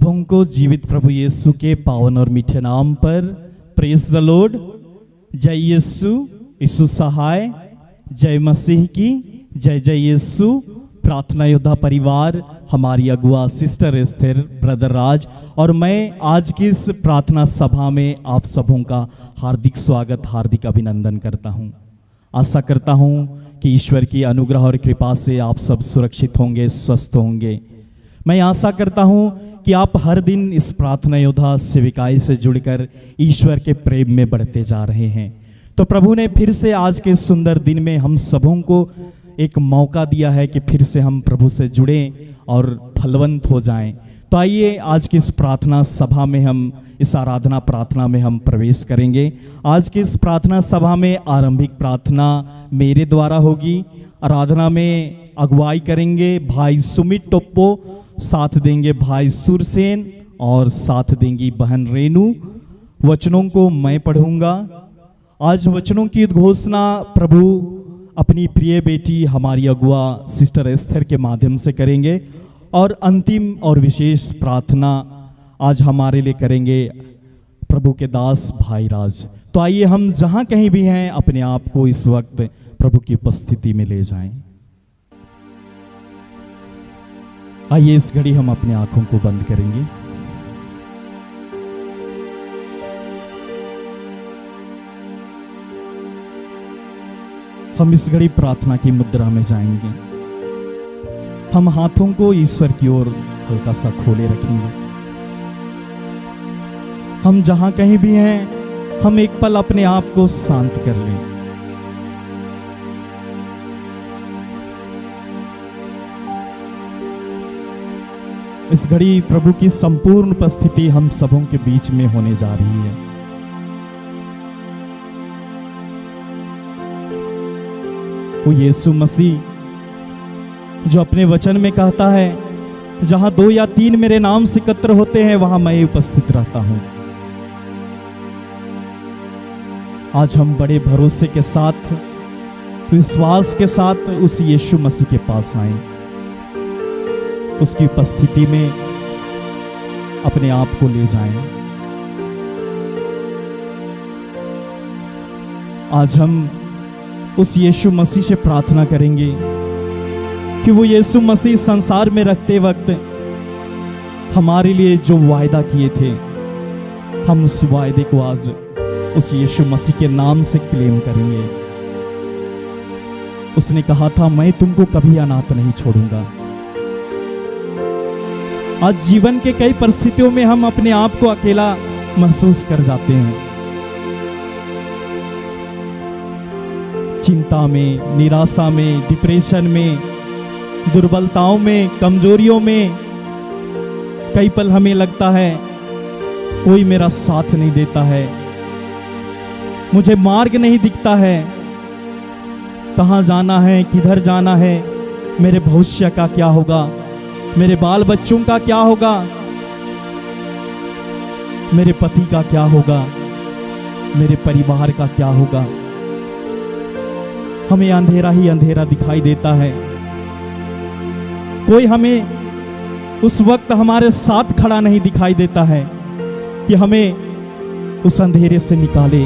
सबों को जीवित प्रभु यीशु के पावन और मीठे नाम पर प्रेज द लॉर्ड। जय यीशु, यीशु सहाय, जय मसीह की, जय जय यीशु। प्रार्थना योद्धा परिवार, हमारी अगुआ सिस्टर एस्थर, ब्रदर राज और मैं आज की इस प्रार्थना सभा में आप सबों का हार्दिक स्वागत, हार्दिक अभिनंदन करता हूं। आशा करता हूं कि ईश्वर की अनुग्रह और कृपा से आप सब सुरक्षित होंगे, स्वस्थ होंगे। मैं आशा करता हूं कि आप हर दिन इस प्रार्थना योद्धा सेविकाई से जुड़कर ईश्वर के प्रेम में बढ़ते जा रहे हैं। तो प्रभु ने फिर से आज के सुंदर दिन में हम सबों को एक मौका दिया है कि फिर से हम प्रभु से जुड़ें और फलवंत हो जाएं। तो आइए आज की इस प्रार्थना सभा में हम इस आराधना प्रार्थना में हम प्रवेश करेंगे। आज की इस प्रार्थना सभा में आरंभिक प्रार्थना मेरे द्वारा होगी। आराधना में अगुवाई करेंगे भाई सुमित टोप्पो, साथ देंगे भाई सुरसेन और साथ देंगी बहन रेनू। वचनों को मैं पढ़ूंगा। आज वचनों की उद्घोषणा प्रभु अपनी प्रिय बेटी हमारी अगुआ सिस्टर एस्थर के माध्यम से करेंगे और अंतिम और विशेष प्रार्थना आज हमारे लिए करेंगे प्रभु के दास भाई राज। तो आइए हम जहां कहीं भी हैं अपने आप को इस वक्त प्रभु की उपस्थिति में ले जाएं। आइए इस घड़ी हम अपनी आंखों को बंद करेंगे। हम इस घड़ी प्रार्थना की मुद्रा में जाएंगे। हम हाथों को ईश्वर की ओर हल्का सा खोले रखेंगे। हम जहां कहीं भी हैं हम एक पल अपने आप को शांत कर लें। इस घड़ी प्रभु की संपूर्ण उपस्थिति हम सबों के बीच में होने जा रही है। वो यीशु मसीह जो अपने वचन में कहता है, जहां 2 या 3 मेरे नाम से एकत्र होते हैं वहां मैं उपस्थित रहता हूं। आज हम बड़े भरोसे के साथ, विश्वास के साथ उस यीशु मसीह के पास आए, उसकी उपस्थिति में अपने आप को ले जाएं। आज हम उस यीशु मसीह से प्रार्थना करेंगे कि वो यीशु मसीह संसार में रखते वक्त हमारे लिए जो वायदा किए थे, हम उस वायदे को आज उस यीशु मसीह के नाम से क्लेम करेंगे। उसने कहा था, मैं तुमको कभी अनाथ नहीं छोड़ूंगा। आज जीवन के कई परिस्थितियों में हम अपने आप को अकेला महसूस कर जाते हैं। चिंता में, निराशा में, डिप्रेशन में, दुर्बलताओं में, कमजोरियों में कई पल हमें लगता है कोई मेरा साथ नहीं देता है, मुझे मार्ग नहीं दिखता है, कहां जाना है, किधर जाना है, मेरे भविष्य का क्या होगा, मेरे बाल बच्चों का क्या होगा, मेरे पति का क्या होगा, मेरे परिवार का क्या होगा। हमें अंधेरा ही अंधेरा दिखाई देता है। कोई हमें उस वक्त हमारे साथ खड़ा नहीं दिखाई देता है कि हमें उस अंधेरे से निकाले।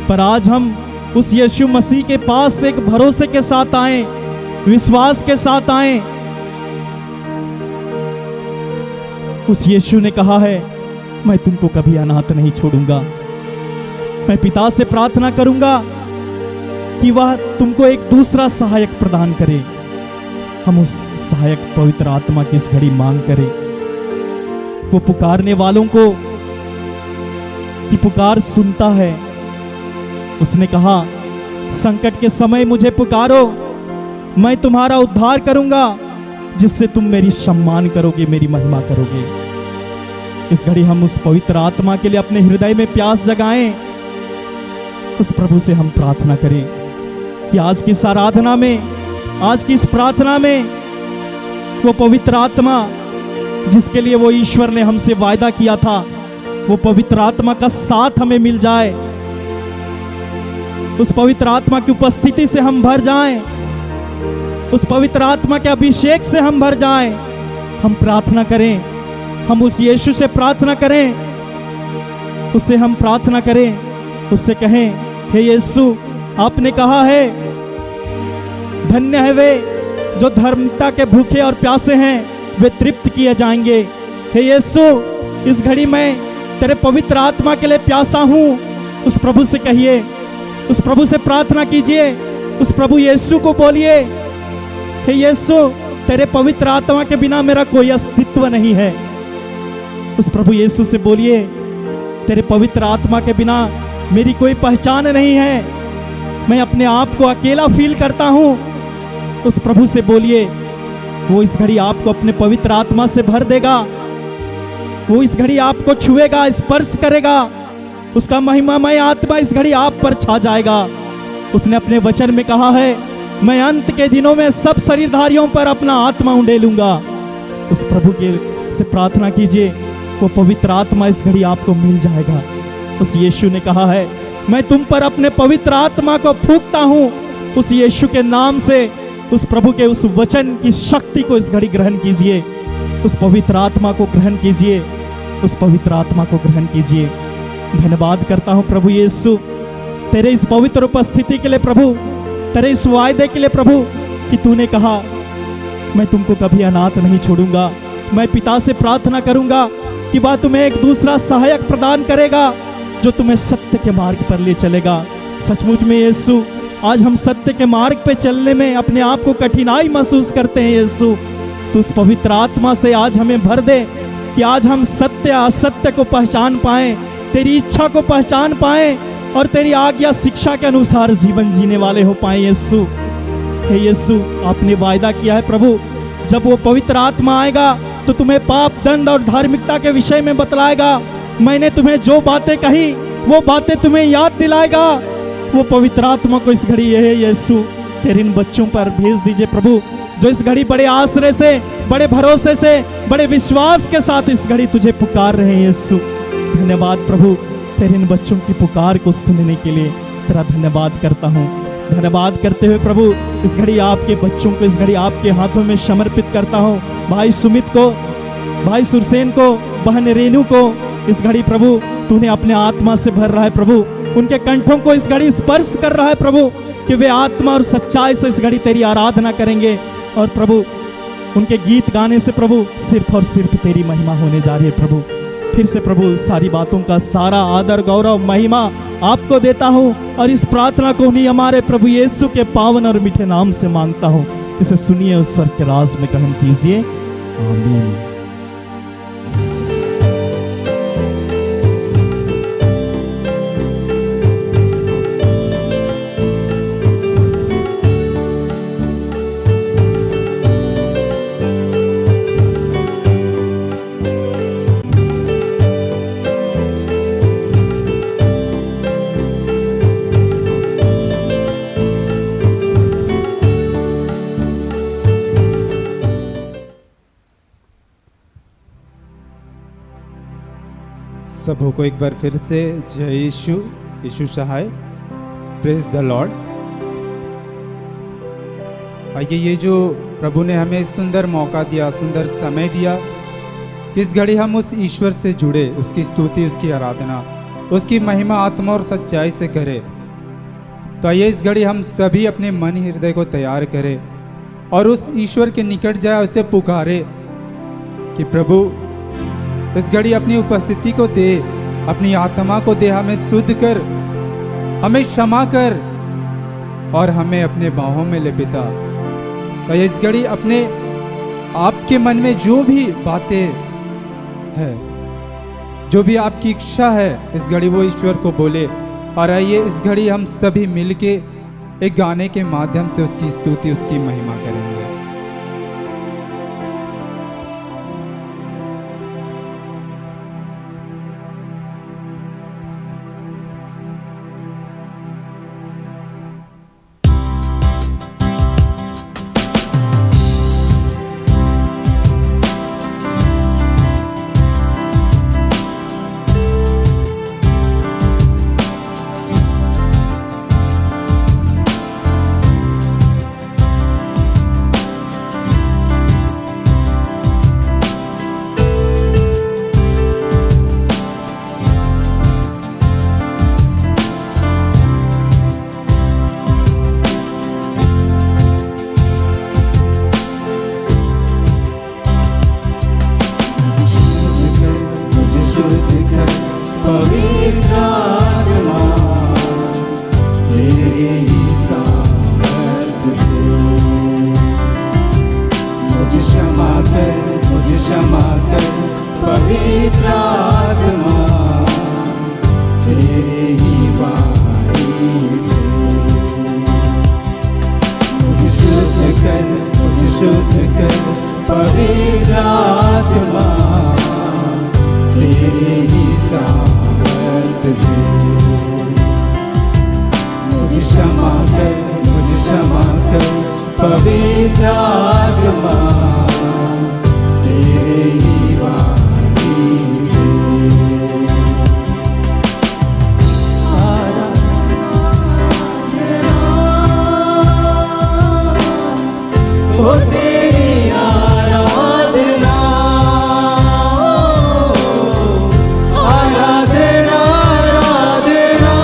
पर आज हम उस यीशु मसीह के पास एक भरोसे के साथ आए, विश्वास के साथ आए। उस यीशु ने कहा है, मैं तुमको कभी अनाथ नहीं छोड़ूंगा। मैं पिता से प्रार्थना करूंगा कि वह तुमको एक दूसरा सहायक प्रदान करे। हम उस सहायक पवित्र आत्मा की इस घड़ी मांग करें। वो पुकारने वालों को की पुकार सुनता है। उसने कहा, संकट के समय मुझे पुकारो, मैं तुम्हारा उद्धार करूंगा, जिससे तुम मेरी सम्मान करोगे, मेरी महिमा करोगे। इस घड़ी हम उस पवित्र आत्मा के लिए अपने हृदय में प्यास जगाएं। उस प्रभु से हम प्रार्थना करें कि आज की इस आराधना में, आज की इस प्रार्थना में वो पवित्र आत्मा जिसके लिए वो ईश्वर ने हमसे वायदा किया था, वो पवित्र आत्मा का साथ हमें मिल जाए। उस पवित्र आत्मा की उपस्थिति से हम भर जाएं, उस पवित्र आत्मा के अभिषेक से हम भर जाएं। हम प्रार्थना करें हम उस यीशु से प्रार्थना करें, उससे हम प्रार्थना करें, उससे कहें, हे यीशु, आपने कहा है धन्य है वे जो धार्मिकता के भूखे और प्यासे हैं, वे तृप्त किए जाएंगे। हे यीशु, इस घड़ी में तेरे पवित्र आत्मा के लिए प्यासा हूँ। उस प्रभु से कहिए, उस प्रभु से प्रार्थना कीजिए, उस प्रभु यीशु को बोलिए, हे यीशु, तेरे पवित्र आत्मा के बिना मेरा कोई अस्तित्व नहीं है। उस प्रभु यीशु से बोलिए, तेरे पवित्र आत्मा के बिना मेरी कोई पहचान नहीं है, मैं अपने आप को अकेला फील करता हूँ। उस प्रभु से बोलिए, वो इस घड़ी आपको अपने पवित्र आत्मा से भर देगा, वो इस घड़ी आपको छुएगा, स्पर्श करेगा, उसका महिमामय आत्मा इस घड़ी आप पर छा जाएगा। उसने अपने वचन में कहा है, मैं अंत के दिनों में सब शरीरधारियों पर अपना आत्मा उंडेलूंगा। उस प्रभु के से प्रार्थना कीजिए, वो पवित्र आत्मा इस घड़ी आपको मिल जाएगा। उस यीशु ने कहा है, मैं तुम पर अपने पवित्र आत्मा को फूंकता हूँ। उस यीशु के नाम से उस प्रभु के उस वचन की शक्ति को इस घड़ी ग्रहण कीजिए, उस पवित्र आत्मा को ग्रहण कीजिए, उस पवित्र आत्मा को ग्रहण कीजिए। धन्यवाद करता हूँ प्रभु यीशु, तेरे इस पवित्र उपस्थिति के लिए प्रभु, तेरे इस वायदे के लिए प्रभु, कि तूने कहा मैं तुमको कभी अनाथ नहीं छोड़ूंगा। मैं पिता से प्रार्थना करूंगा कि वह तुम्हें एक दूसरा सहायक प्रदान करेगा जो तुम्हें सत्य के मार्ग पर ले चलेगा। सचमुच में यीशु, आज हम सत्य के मार्ग पे चलने में अपने आप को कठिनाई महसूस करते हैं। यीशु, तू उस पवित्र आत्मा से आज हमें भर दे कि आज हम सत्य असत्य को पहचान पाएं, तेरी इच्छा को पहचान पाएं और तेरी आज्ञा शिक्षा के अनुसार जीवन जीने वाले हो पाए। यीशु, हे यीशु, आपने वायदा किया है प्रभु, जब वो पवित्र आत्मा आएगा तो तुम्हें पाप, दंड और धार्मिकता के विषय में बतलाएगा। मैंने तुम्हें जो बातें कही वो बातें तुम्हें याद दिलाएगा। वो पवित्र आत्मा को इस घड़ी ये यीशु तेरे इन बच्चों पर भेज दीजिए प्रभु, जो इस घड़ी बड़े आश्रय से, बड़े भरोसे से, बड़े विश्वास के साथ इस घड़ी तुझे पुकार रहे हैं। यीशु, धन्यवाद प्रभु, तेरे इन बच्चों की पुकार को सुनने के लिए तेरा धन्यवाद करता हूँ। धन्यवाद करते हुए प्रभु, इस घड़ी आपके बच्चों को इस घड़ी आपके हाथों में समर्पित करता हूँ। भाई सुमित को, भाई सुरसेन को, बहन रेनू को इस घड़ी प्रभु तूने अपने आत्मा से भर रहा है प्रभु, उनके कंठों को इस घड़ी स्पर्श कर रहा है प्रभु, कि वे आत्मा और सच्चाई से इस घड़ी तेरी आराधना करेंगे। और प्रभु, उनके गीत गाने से प्रभु सिर्फ और सिर्फ तेरी महिमा होने जा रही है प्रभु। फिर से प्रभु, सारी बातों का सारा आदर, गौरव, महिमा आपको देता हूँ और इस प्रार्थना को उन्हीं हमारे प्रभु यीशु के पावन और मीठे नाम से मांगता हूँ। इसे सुनिए और स्वर्ग के राज में ग्रहण कीजिए। आमीन। सबों को एक बार फिर से जय यीशु, यीशु सहाय, प्रेज द लॉर्ड। आइए, ये जो प्रभु ने हमें सुंदर मौका दिया, सुंदर समय दिया कि इस घड़ी हम उस ईश्वर से जुड़े, उसकी स्तुति, उसकी आराधना, उसकी महिमा आत्मा और सच्चाई से करें। तो आइए इस घड़ी हम सभी अपने मन हृदय को तैयार करें और उस ईश्वर के निकट जाए, उसे पुकारे कि प्रभु इस घड़ी अपनी उपस्थिति को दे, अपनी आत्मा को दे, हमें शुद्ध कर, हमें क्षमा कर और हमें अपने बाहों में ले पिता। तो इस घड़ी अपने आपके मन में जो भी बातें है, जो भी आपकी इच्छा है, इस घड़ी वो ईश्वर को बोले। और आइए इस घड़ी हम सभी मिलके एक गाने के माध्यम से उसकी स्तुति, उसकी महिमा करेंगे। पवित्र आत्मा तेरे ही वाणी से ओ तेरी आराधना आराधना आराधना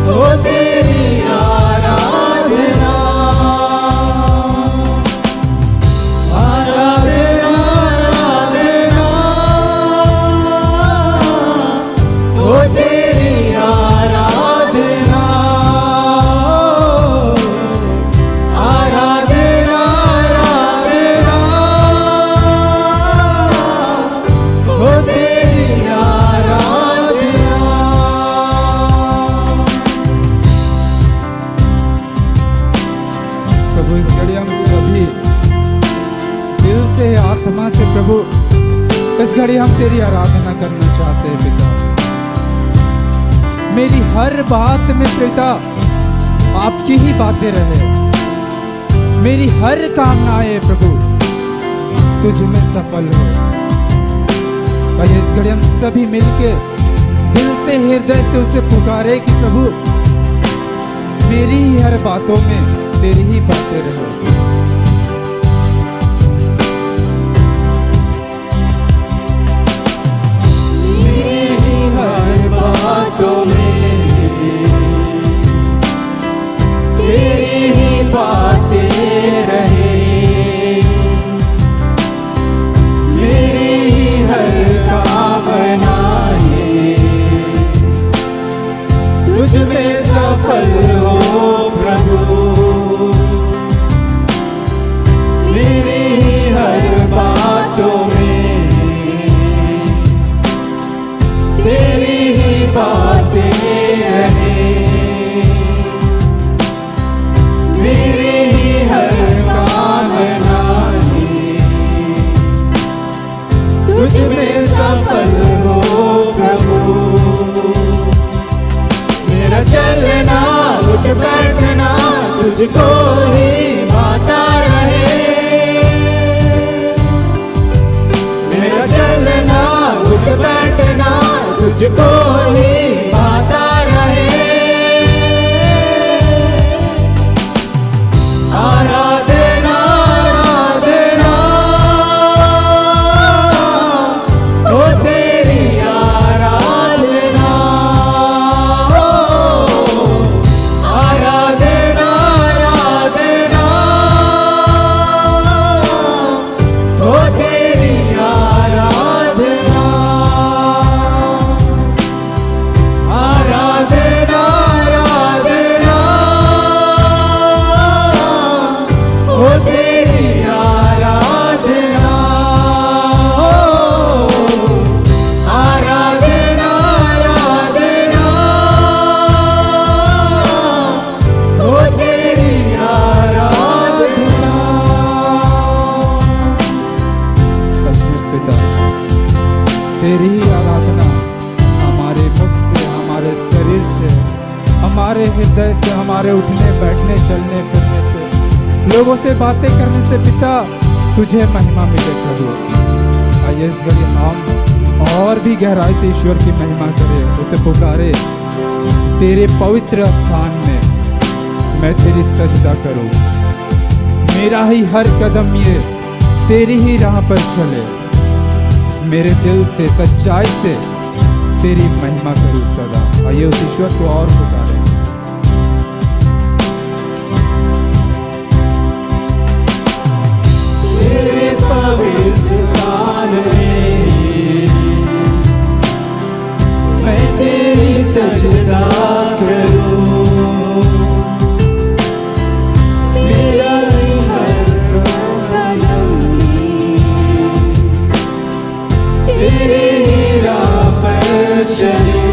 ओ तेरी आराधना आराधना आराधना ओ तेरी आराधना आराधना आराधना ओ तेरी आराधना। प्रभु इस घड़ी हम सभी दिल से आत्मा से प्रभु इस घड़ी हम तेरी आराधना करना चाहते हैं पिता। मेरी हर बात में पिता आपकी ही बातें रहे, मेरी हर कामनाएं प्रभु तुझ में सफल हो। भाई इस घड़ी हम सभी मिलके दिल से हृदय से उसे पुकारे कि प्रभु मेरी ही हर बातों में तेरी ही बातें रहे। मेरी हर बातों में तेरी ही बातें रहे, मेरी ही हर कामनाएं तुझ में सफल हो प्रभु। मेरी ही हर बातों में तेरी ही बातें रहे, मेरी ही हर कामनाएं तुझ में सफल हो प्रभु। मेरा चलना उठ बैठना तुझको ही भाता रहे, मेरा चलना उठ बैठना तुझको ही भाता रहे। आराधना आराधना ओ तेरी आराधना आराधना आराधना ओ तेरी आराधना आराधना आराधना ओ तेरी आराधना आराधना आराधना ओ तेरी आराधना। सचमुच पिता तेरी ही आराधना हमारे मुख से, हमारे शरीर से, हमारे हृदय से, हमारे उठने बैठने चलने फिरने से, लोगों से बातें करने से पिता तुझे महिमा मिले प्रभु। आइए इस घड़ी हम और भी गहराई से ईश्वर की महिमा करें, उसे पुकारे तेरे पवित्र स्थान में मैं तेरी सजदा करूं। मेरा ही हर कदम ये तेरी ही राह पर चले, मेरे दिल से सच्चाई से तेरी महिमा करूं सदा। आइए उस ईश्वर को और पुकारे। तेरे पवित्र स्थान में मैं तेरी सजदा करूं, मेरा ही हर कदम में तेरी ही राह पर चले,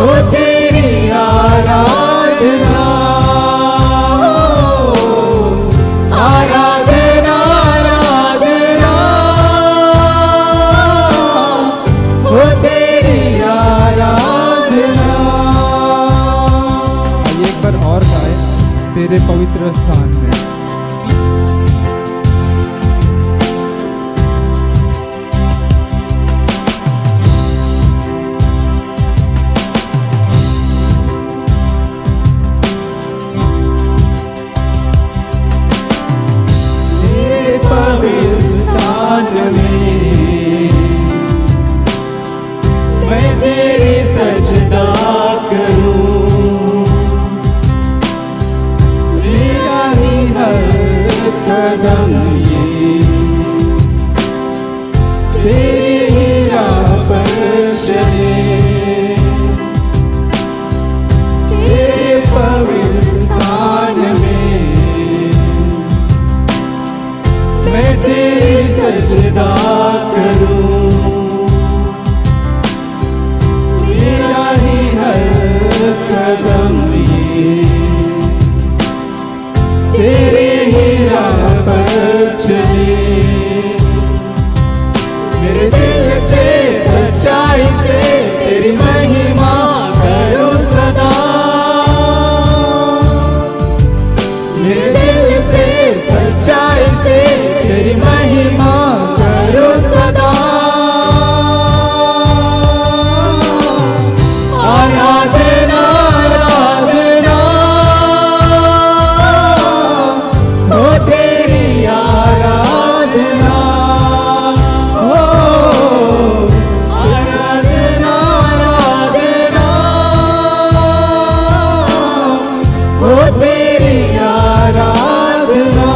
हो तेरी आराधना, आराधना आराधना, हो तेरी आराधना। एक बार और गाए तेरे पवित्र स्थान में। मैं तेरी सजदा करूं, मेरा ही हर कदम ये तेरी ही राह पर चले, तेरे पवित्र स्थान में मैं तेरी सजदा करूं, मेरा ही हर कदम ये तेरे ही राह पर चले, मेरे दिल से सच्चाई से तेरी महिमा करूं सदा, मेरे दिल से सच्चाई से तेरी महिमा करूं सदा। आराधना आराधना, हो तेरी आराधना, हो आराधना आराधना, हो तेरी आराधना,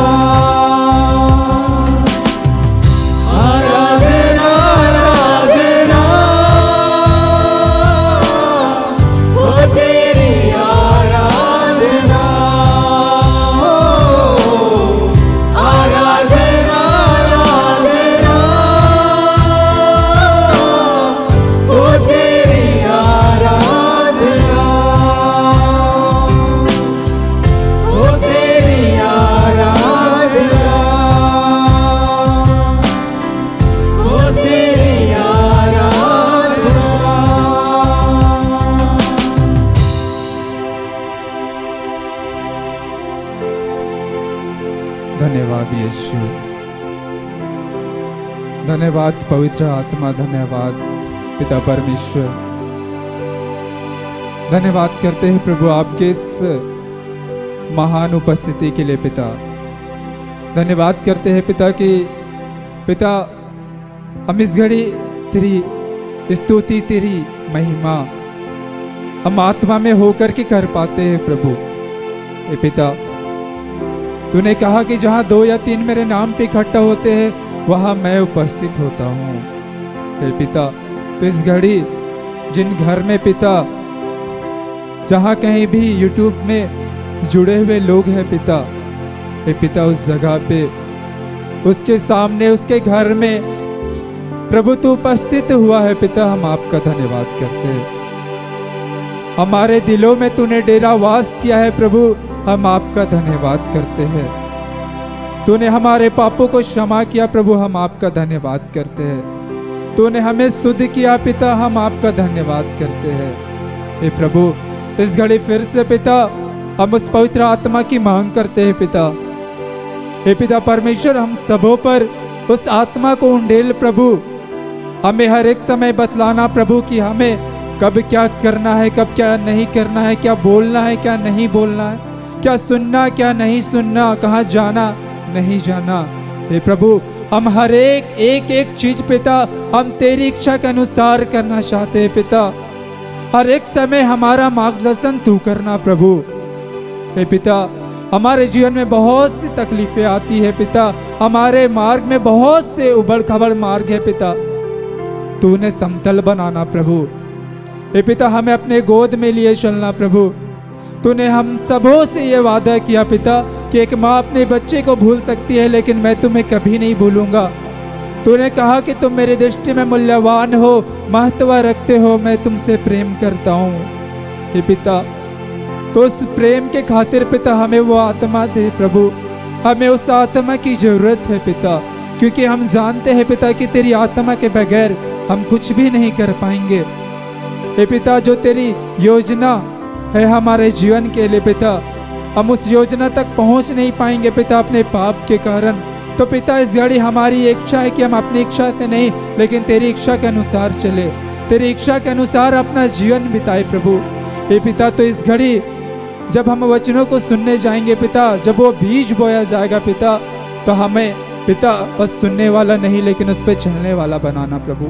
आराधना आराधना, हो तेरी आराधना, हो आराधना आराधना, हो तेरी आराधना, हो तेरी आराधना, हो तेरी आराधना। धन्यवाद यीशु, धन्यवाद पवित्र आत्मा, धन्यवाद पिता परमेश्वर। धन्यवाद करते हैं प्रभु आपके इस महान उपस्थिति के लिए पिता। धन्यवाद करते हैं पिता कि पिता हम इस घड़ी तेरी स्तुति, तेरी महिमा हम आत्मा में होकर के कर पाते हैं प्रभु। हे पिता, तूने कहा कि जहाँ 2 या 3 मेरे नाम पे इकट्ठा होते हैं वहाँ मैं उपस्थित होता हूँ। हे पिता, तो इस घड़ी जिन घर में पिता जहाँ कहीं भी यूट्यूब में जुड़े हुए लोग हैं पिता, हे पिता उस जगह पे उसके सामने उसके घर में प्रभु तू उपस्थित हुआ है पिता। हम आपका धन्यवाद करते हैं। हमारे दिलों में तूने डेरा वास किया है प्रभु, हम आपका धन्यवाद करते हैं। तूने हमारे पापों को क्षमा किया प्रभु, हम आपका धन्यवाद करते हैं। तूने हमें शुद्ध किया पिता, हम आपका धन्यवाद करते हैं। हे प्रभु, इस घड़ी फिर से पिता हम उस पवित्र आत्मा की मांग करते हैं पिता। हे पिता परमेश्वर, हम सबों पर उस आत्मा को उंडेल प्रभु। हमें हर एक समय बतलाना प्रभु कि हमें कब क्या करना है, कब क्या नहीं करना है, क्या बोलना है, क्या नहीं बोलना है, क्या सुनना, क्या नहीं सुनना, कहाँ जाना नहीं जाना। हे प्रभु, हम हर एक चीज पिता हम तेरी इच्छा के अनुसार करना चाहते हैं पिता। हर एक समय हमारा मार्गदर्शन तू करना प्रभु। हे पिता, हमारे जीवन में बहुत सी तकलीफें आती है पिता, हमारे मार्ग में बहुत से उबड़ खबड़ मार्ग है पिता, तूने समतल बनाना प्रभु। हे पिता, हमें अपने गोद में लिए चलना प्रभु। तूने हम सबों से ये वादा किया पिता कि एक माँ अपने बच्चे को भूल सकती है लेकिन मैं तुम्हें कभी नहीं भूलूंगा। तूने कहा कि तुम मेरी दृष्टि में मूल्यवान हो, महत्व रखते हो, मैं तुमसे प्रेम करता हूँ। हे पिता। तो उस प्रेम के खातिर पिता हमें वो आत्मा दे प्रभु, हमें उस आत्मा की जरूरत है पिता, क्योंकि हम जानते हैं पिता कि तेरी आत्मा के बगैर हम कुछ भी नहीं कर पाएंगे। हे पिता, जो तेरी योजना है हमारे जीवन के लिए पिता, हम उस योजना तक पहुंच नहीं पाएंगे पिता अपने पाप के कारण। तो पिता, इस घड़ी हमारी इच्छा है कि हम अपनी इच्छा से नहीं लेकिन तेरी इच्छा के अनुसार चले, तेरी इच्छा के अनुसार अपना जीवन बिताए प्रभु। हे पिता, तो इस घड़ी जब हम वचनों को सुनने जाएंगे पिता, जब वो बीज बोया जाएगा पिता, तो हमें पिता बस सुनने वाला नहीं लेकिन उस पर चलने वाला बनाना प्रभु।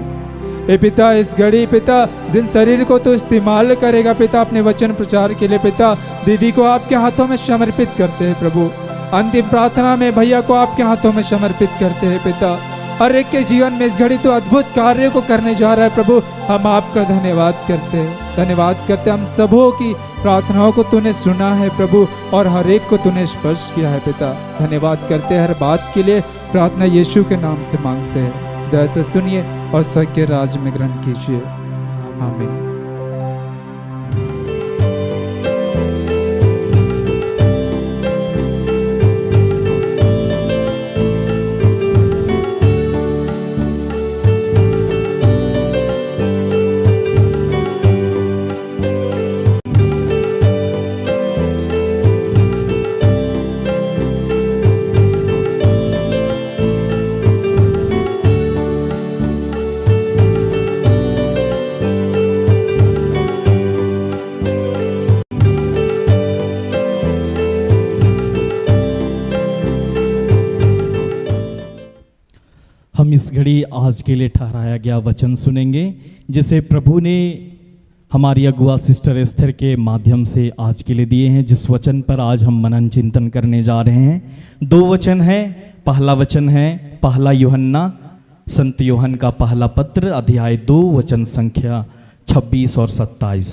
हे पिता, इस घड़ी पिता जिन शरीर को तो इस्तेमाल करेगा पिता अपने वचन प्रचार के लिए पिता, दीदी को आपके हाथों में समर्पित करते हैं प्रभु। अंतिम प्रार्थना में भैया को आपके हाथों में समर्पित करते हैं पिता। हर एक के जीवन में इस घड़ी तो अद्भुत कार्य को करने जा रहा है प्रभु, हम आपका धन्यवाद करते हैं, धन्यवाद करते हैं। हम सबों की प्रार्थनाओं को तूने सुना है प्रभु और हर एक को तूने स्पर्श किया है पिता। धन्यवाद करते हैं, हर बात के लिए प्रार्थना यीशु के नाम से मांगते हैं। दया से सुनिए और स्वर्गीय राज में ग्रहण कीजिए, आमीन। हम इस घड़ी आज के लिए ठहराया गया वचन सुनेंगे, जिसे प्रभु ने हमारी अगुआ सिस्टर एस्थर के माध्यम से आज के लिए दिए हैं, जिस वचन पर आज हम मनन चिंतन करने जा रहे हैं। दो वचन है। पहला वचन है पहला यूहन्ना, संत यूहन का पहला पत्र, अध्याय 2 वचन संख्या 26 और 27।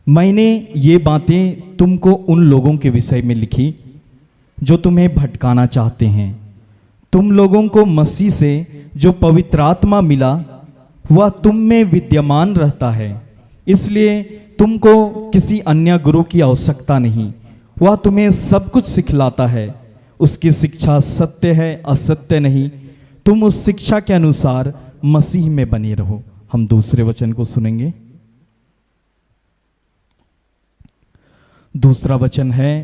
मैंने ये बातें तुमको उन लोगों के विषय में लिखी जो तुम्हें भटकाना चाहते हैं। तुम लोगों को मसीह से जो पवित्र आत्मा मिला वह तुम में विद्यमान रहता है, इसलिए तुमको किसी अन्य गुरु की आवश्यकता नहीं। वह तुम्हें सब कुछ सिखलाता है। उसकी शिक्षा सत्य है, असत्य नहीं। तुम उस शिक्षा के अनुसार मसीह में बने रहो। हम दूसरे वचन को सुनेंगे। दूसरा वचन है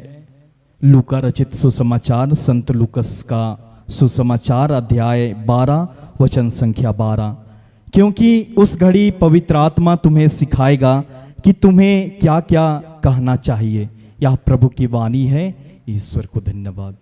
लूका रचित सुसमाचार, संत लूकस का सुसमाचार, अध्याय 12 वचन संख्या 12। क्योंकि उस घड़ी पवित्र आत्मा तुम्हें सिखाएगा कि तुम्हें क्या क्या कहना चाहिए। यह प्रभु की वाणी है। ईश्वर को धन्यवाद।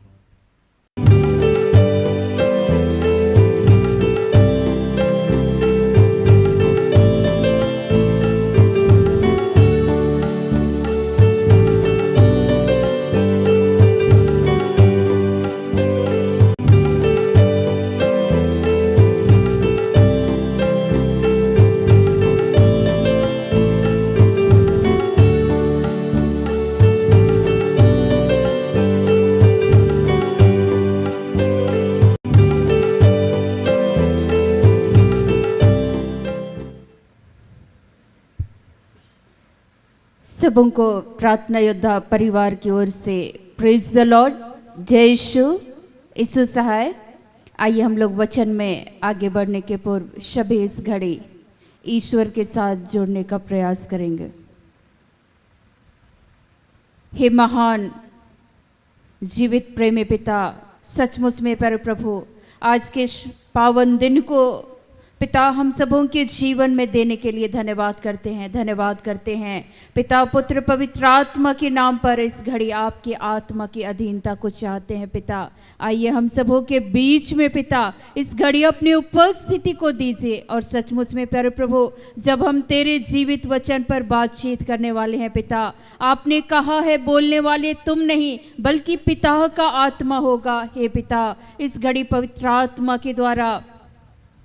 सबों को प्रार्थना योद्धा परिवार की ओर से प्रेज द लॉर्ड, जय यीशु, यीशु सहाय। आइए हम लोग वचन में आगे बढ़ने के पूर्व सभी इस घड़ी ईश्वर के साथ जोड़ने का प्रयास करेंगे। हे महान जीवित प्रेमी पिता, सचमुच में पर प्रभु, आज के इस पावन दिन को पिता हम सबों के जीवन में देने के लिए धन्यवाद करते हैं, धन्यवाद करते हैं पिता, पुत्र, पवित्र आत्मा के नाम पर इस घड़ी आपकी आत्मा की अधीनता को चाहते हैं पिता। आइए हम सबों के बीच में पिता इस घड़ी अपनी उपस्थिति को दीजिए। और सचमुच में प्यारे प्रभु, जब हम तेरे जीवित वचन पर बातचीत करने वाले हैं पिता, आपने कहा है बोलने वाले तुम नहीं बल्कि पिता का आत्मा होगा। हे पिता, इस घड़ी पवित्र आत्मा के द्वारा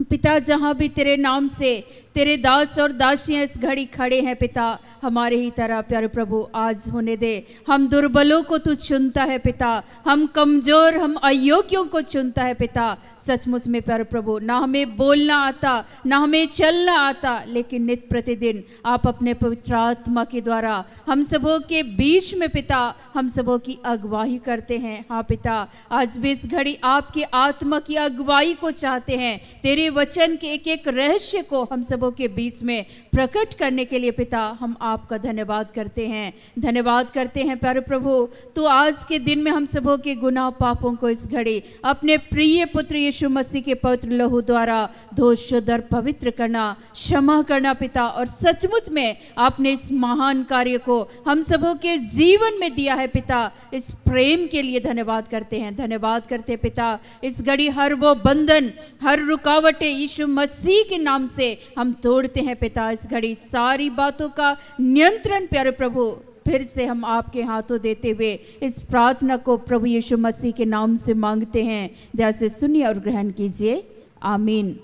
पिता जहाँ भी तेरे नाम से तेरे दास और दासियां इस घड़ी खड़े हैं पिता, हमारे ही तरह प्यारे प्रभु आज होने दे। हम दुर्बलों को तू चुनता है पिता, हम कमजोर, हम अयोग्यों को चुनता है पिता। सचमुच में प्यारे प्रभु, ना हमें बोलना आता, ना हमें चलना आता, लेकिन नित्य प्रतिदिन आप अपने पवित्र आत्मा के द्वारा हम सबों के बीच में पिता हम सबों की अगुवाई करते हैं। हाँ पिता, आज भी इस घड़ी आपकी आत्मा की अगुवाई को चाहते हैं, तेरे वचन के एक एक रहस्य को हम सबों के बीच में प्रकट करने के लिए पिता हम आपका धन्यवाद करते हैं। धन्यवाद करते हैं प्यारे प्रभु, तो आज के दिन में हम सबों के गुनाह पापों को इस घड़ी अपने प्रिय पुत्र यीशु मसीह के पवित्र लहू द्वारा धो शुद्ध और पवित्र करना, क्षमा करना पिता। और सचमुच में आपने इस महान कार्य को हम सबों के जीवन में दिया है पिता, इस प्रेम के लिए धन्यवाद करते हैं। धन्यवाद करते हैं पिता, इस घड़ी हर वो बंधन, हर रुकावटें यीशु मसीह के नाम से हम तोड़ते हैं पिता। इस घड़ी सारी बातों का नियंत्रण प्यारे प्रभु फिर से हम आपके हाथों देते हुए इस प्रार्थना को प्रभु यीशु मसीह के नाम से मांगते हैं। दया से सुनिए और ग्रहण कीजिए, आमीन।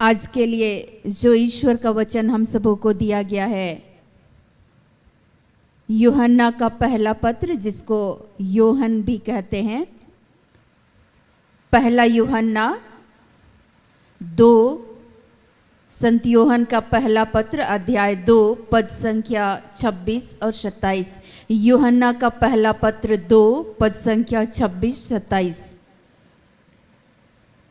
आज के लिए जो ईश्वर का वचन हम सबों को दिया गया है, यूहन्ना का पहला पत्र, जिसको योहन भी कहते हैं, पहला यूहन्ना 2, संत योहन का पहला पत्र अध्याय 2 पद संख्या 26 और 27। यूहन्ना का पहला पत्र 2 पद संख्या 26-27।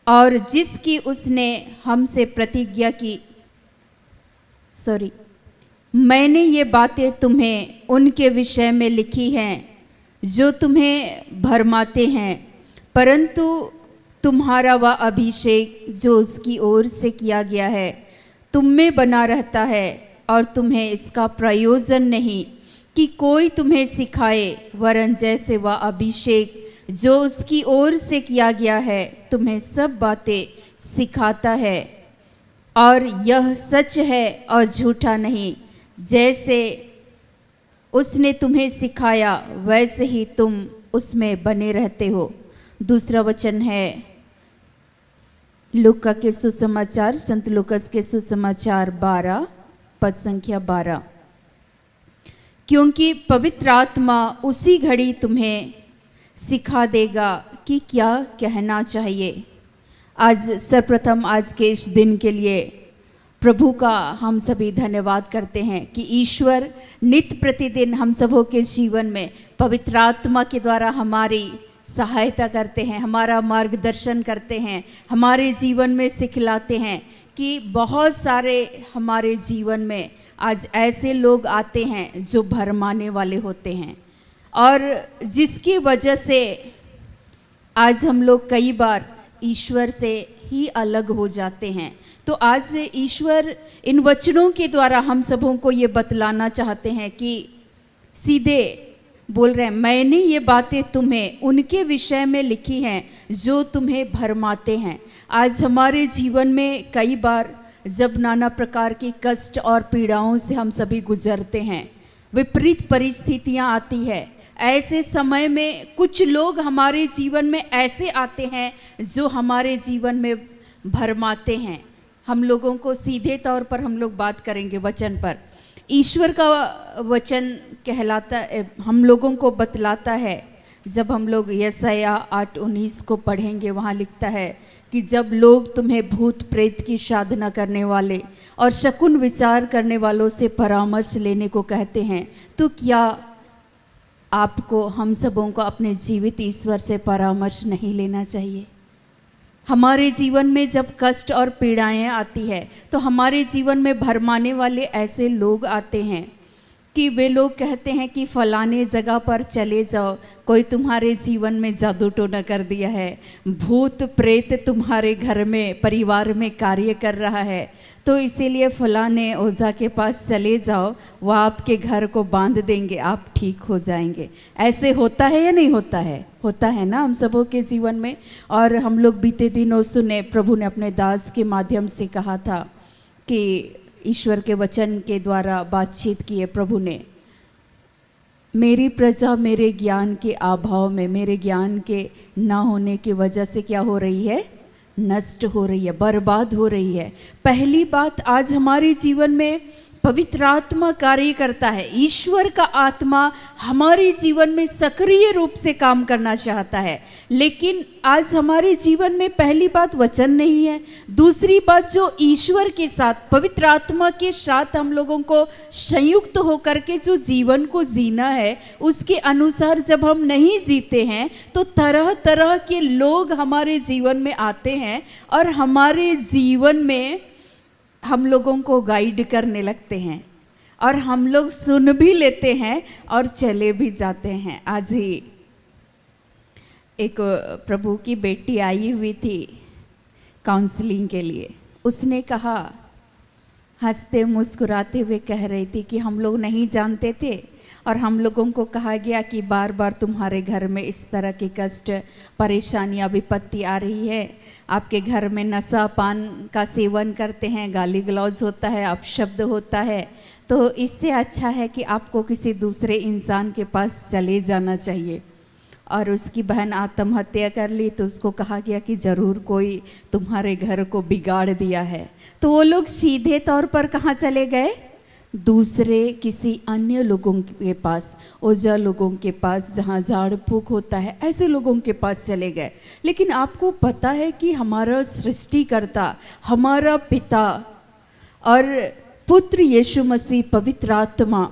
और जिसकी उसने हमसे प्रतिज्ञा की, मैंने ये बातें तुम्हें उनके विषय में लिखी हैं जो तुम्हें भरमाते हैं, परंतु तुम्हारा वह अभिषेक जो उसकी ओर से किया गया है तुम में बना रहता है, और तुम्हें इसका प्रयोजन नहीं कि कोई तुम्हें सिखाए, वरन जैसे वह अभिषेक जो उसकी ओर से किया गया है तुम्हें सब बातें सिखाता है। और यह सच है और झूठा नहीं, जैसे उसने तुम्हें सिखाया वैसे ही तुम उसमें बने रहते हो। दूसरा वचन है लूका के सुसमाचार, संत लूकस के सुसमाचार 12 पद संख्या 12। क्योंकि पवित्र आत्मा उसी घड़ी तुम्हें सिखा देगा कि क्या कहना चाहिए। आज सर्वप्रथम आज के इस दिन के लिए प्रभु का हम सभी धन्यवाद करते हैं कि ईश्वर नित्य प्रतिदिन हम सबों के जीवन में पवित्र आत्मा के द्वारा हमारी सहायता करते हैं, हमारा मार्गदर्शन करते हैं, हमारे जीवन में सिखलाते हैं। कि बहुत सारे हमारे जीवन में आज ऐसे लोग आते हैं जो भरमाने वाले होते हैं, और जिसकी वजह से आज हम लोग कई बार ईश्वर से ही अलग हो जाते हैं। तो आज ईश्वर इन वचनों के द्वारा हम सबों को ये बतलाना चाहते हैं कि सीधे बोल रहे हैं, मैंने ये बातें तुम्हें उनके विषय में लिखी हैं जो तुम्हें भरमाते हैं। आज हमारे जीवन में कई बार जब नाना प्रकार की कष्ट और पीड़ाओं से हम सभी गुजरते हैं, विपरीत परिस्थितियां आती है, ऐसे समय में कुछ लोग हमारे जीवन में ऐसे आते हैं जो हमारे जीवन में भरमाते हैं। हम लोगों को सीधे तौर पर हम लोग बात करेंगे वचन पर। ईश्वर का वचन कहलाता, हम लोगों को बतलाता है, जब हम लोग यशाया 8:19 को पढ़ेंगे, वहाँ लिखता है कि जब लोग तुम्हें भूत प्रेत की साधना करने वाले और शकुन विचार करने वालों से परामर्श लेने को कहते हैं, तो क्या आपको, हम सबों को अपने जीवित ईश्वर से परामर्श नहीं लेना चाहिए? हमारे जीवन में जब कष्ट और पीड़ाएं आती है तो हमारे जीवन में भरमाने वाले ऐसे लोग आते हैं कि वे लोग कहते हैं कि फलाने जगह पर चले जाओ, कोई तुम्हारे जीवन में जादू टोना कर दिया है, भूत प्रेत तुम्हारे घर में, परिवार में कार्य कर रहा है, तो इसीलिए फलाने ओझा के पास चले जाओ, वह आपके घर को बांध देंगे, आप ठीक हो जाएंगे। ऐसे होता है या नहीं होता है? होता है ना हम सबों के जीवन में। और हम लोग बीते दिनों सुने, प्रभु ने अपने दास के माध्यम से कहा था कि ईश्वर के वचन के द्वारा बातचीत की है प्रभु ने, मेरी प्रजा मेरे ज्ञान के अभाव में, मेरे ज्ञान के ना होने की वजह से क्या हो रही है? नष्ट हो रही है, बर्बाद हो रही है। पहली बात, आज हमारे जीवन में पवित्र आत्मा कार्य करता है। ईश्वर का आत्मा हमारे जीवन में सक्रिय रूप से काम करना चाहता है, लेकिन आज हमारे जीवन में पहली बात वचन नहीं है। दूसरी बात, जो ईश्वर के साथ, पवित्र आत्मा के साथ हम लोगों को संयुक्त होकर के जो जीवन को जीना है, उसके अनुसार जब हम नहीं जीते हैं तो तरह तरह के लोग हमारे जीवन में आते हैं और हमारे जीवन में हम लोगों को गाइड करने लगते हैं, और हम लोग सुन भी लेते हैं और चले भी जाते हैं। आज ही एक प्रभु की बेटी आई हुई थी काउंसलिंग के लिए। उसने कहा, हंसते मुस्कुराते हुए कह रही थी कि हम लोग नहीं जानते थे और हम लोगों को कहा गया कि बार बार तुम्हारे घर में इस तरह की कष्ट, परेशानियां, विपत्ति आ रही है। आपके घर में नशा पान का सेवन करते हैं, गाली गलौज होता है, अपशब्द होता है, तो इससे अच्छा है कि आपको किसी दूसरे इंसान के पास चले जाना चाहिए। और उसकी बहन आत्महत्या कर ली, तो उसको कहा गया कि ज़रूर कोई तुम्हारे घर को बिगाड़ दिया है। तो वो लोग सीधे तौर पर कहाँ चले गए? दूसरे किसी अन्य लोगों के पास, ओझा लोगों के पास, जहाँ झाड़ फूक होता है, ऐसे लोगों के पास चले गए। लेकिन आपको पता है कि हमारा सृष्टिकर्ता, हमारा पिता और पुत्र यीशु मसीह पवित्र आत्मा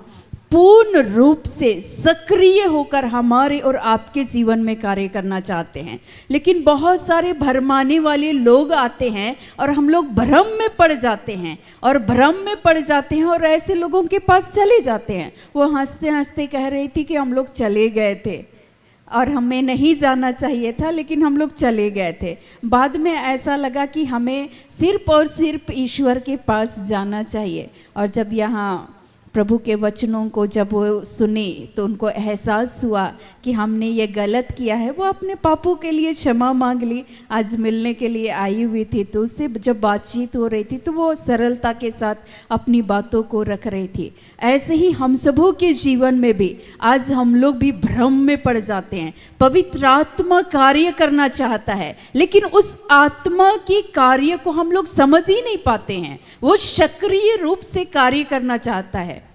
पूर्ण रूप से सक्रिय होकर हमारे और आपके जीवन में कार्य करना चाहते हैं। लेकिन बहुत सारे भरमाने वाले लोग आते हैं और हम लोग भ्रम में पड़ जाते हैं और ऐसे लोगों के पास चले जाते हैं। वो हंसते हंसते कह रही थी कि हम लोग चले गए थे और हमें नहीं जाना चाहिए था, लेकिन हम लोग चले गए थे। बाद में ऐसा लगा कि हमें सिर्फ और सिर्फ ईश्वर के पास जाना चाहिए। और जब यहाँ प्रभु के वचनों को जब वो सुनी तो उनको एहसास हुआ कि हमने ये गलत किया है। वो अपने पापों के लिए क्षमा मांग ली। आज मिलने के लिए आई हुई थी, तो उससे जब बातचीत हो रही थी तो वो सरलता के साथ अपनी बातों को रख रही थी। ऐसे ही हम सबों के जीवन में भी आज हम लोग भी भ्रम में पड़ जाते हैं। पवित्र आत्मा कार्य करना चाहता है, लेकिन उस आत्मा के कार्य को हम लोग समझ ही नहीं पाते हैं। वो सक्रिय रूप से कार्य करना चाहता है।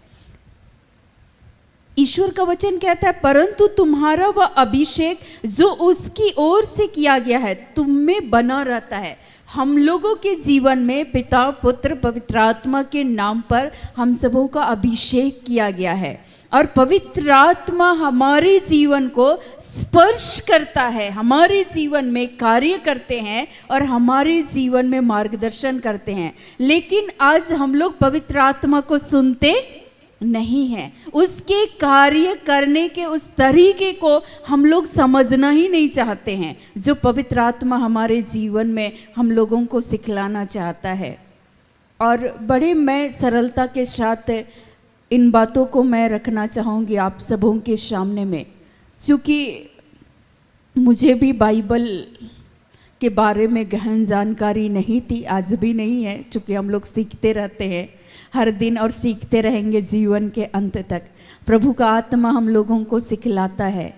ईश्वर का वचन कहता है, परंतु तुम्हारा वह अभिषेक जो उसकी ओर से किया गया है तुम में बना रहता है। हम लोगों के जीवन में पिता, पुत्र, पवित्र आत्मा के नाम पर हम सबों का अभिषेक किया गया है, और पवित्र आत्मा हमारे जीवन को स्पर्श करता है, हमारे जीवन में कार्य करते हैं और हमारे जीवन में मार्गदर्शन करते हैं। लेकिन आज हम लोग पवित्र आत्मा को सुनते नहीं है। उसके कार्य करने के उस तरीके को हम लोग समझना ही नहीं चाहते हैं, जो पवित्र आत्मा हमारे जीवन में हम लोगों को सिखलाना चाहता है। और बड़े मैं सरलता के साथ इन बातों को मैं रखना चाहूँगी आप सबों के सामने में, क्योंकि मुझे भी बाइबल के बारे में गहन जानकारी नहीं थी, आज भी नहीं है, क्योंकि हम लोग सीखते रहते हैं हर दिन और सीखते रहेंगे जीवन के अंत तक। प्रभु का आत्मा हम लोगों को सिखलाता है।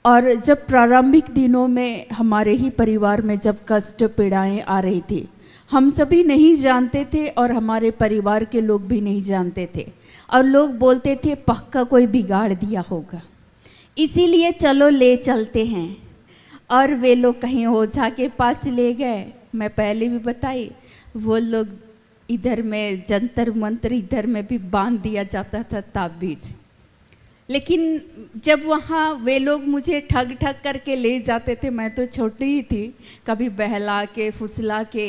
और जब प्रारंभिक दिनों में हमारे ही परिवार में जब कष्ट पीड़ाएं आ रही थी, हम सभी नहीं जानते थे और हमारे परिवार के लोग भी नहीं जानते थे, और लोग बोलते थे पक्का कोई बिगाड़ दिया होगा, इसीलिए चलो ले चलते हैं। और वे लोग कहीं ओझा के पास ले गए। मैं पहले भी बताई, वो लोग इधर में जंतर मंत्र, इधर में भी बांध दिया जाता था ताबीज। लेकिन जब वहाँ वे लोग मुझे ठग ठग करके ले जाते थे, मैं तो छोटी ही थी, कभी बहला के फुसला के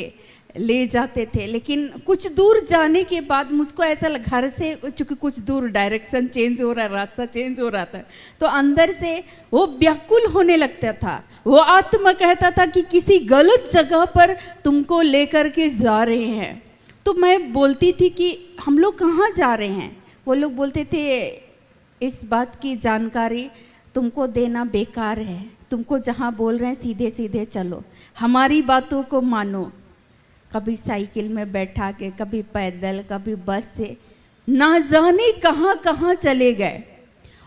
ले जाते थे। लेकिन कुछ दूर जाने के बाद मुझको ऐसा लगा, घर से चूँकि कुछ दूर डायरेक्शन चेंज हो रहा है, रास्ता चेंज हो रहा था, तो अंदर से वो व्याकुल होने लगता था। वो आत्मा कहता था कि किसी गलत जगह पर तुमको लेकर के जा रहे हैं। तो मैं बोलती थी कि हम लोग कहाँ जा रहे हैं। वो लोग बोलते थे इस बात की जानकारी तुमको देना बेकार है, तुमको जहाँ बोल रहे हैं सीधे सीधे चलो, हमारी बातों को मानो। कभी साइकिल में बैठा के, कभी पैदल, कभी बस से, ना जाने कहाँ कहाँ चले गए।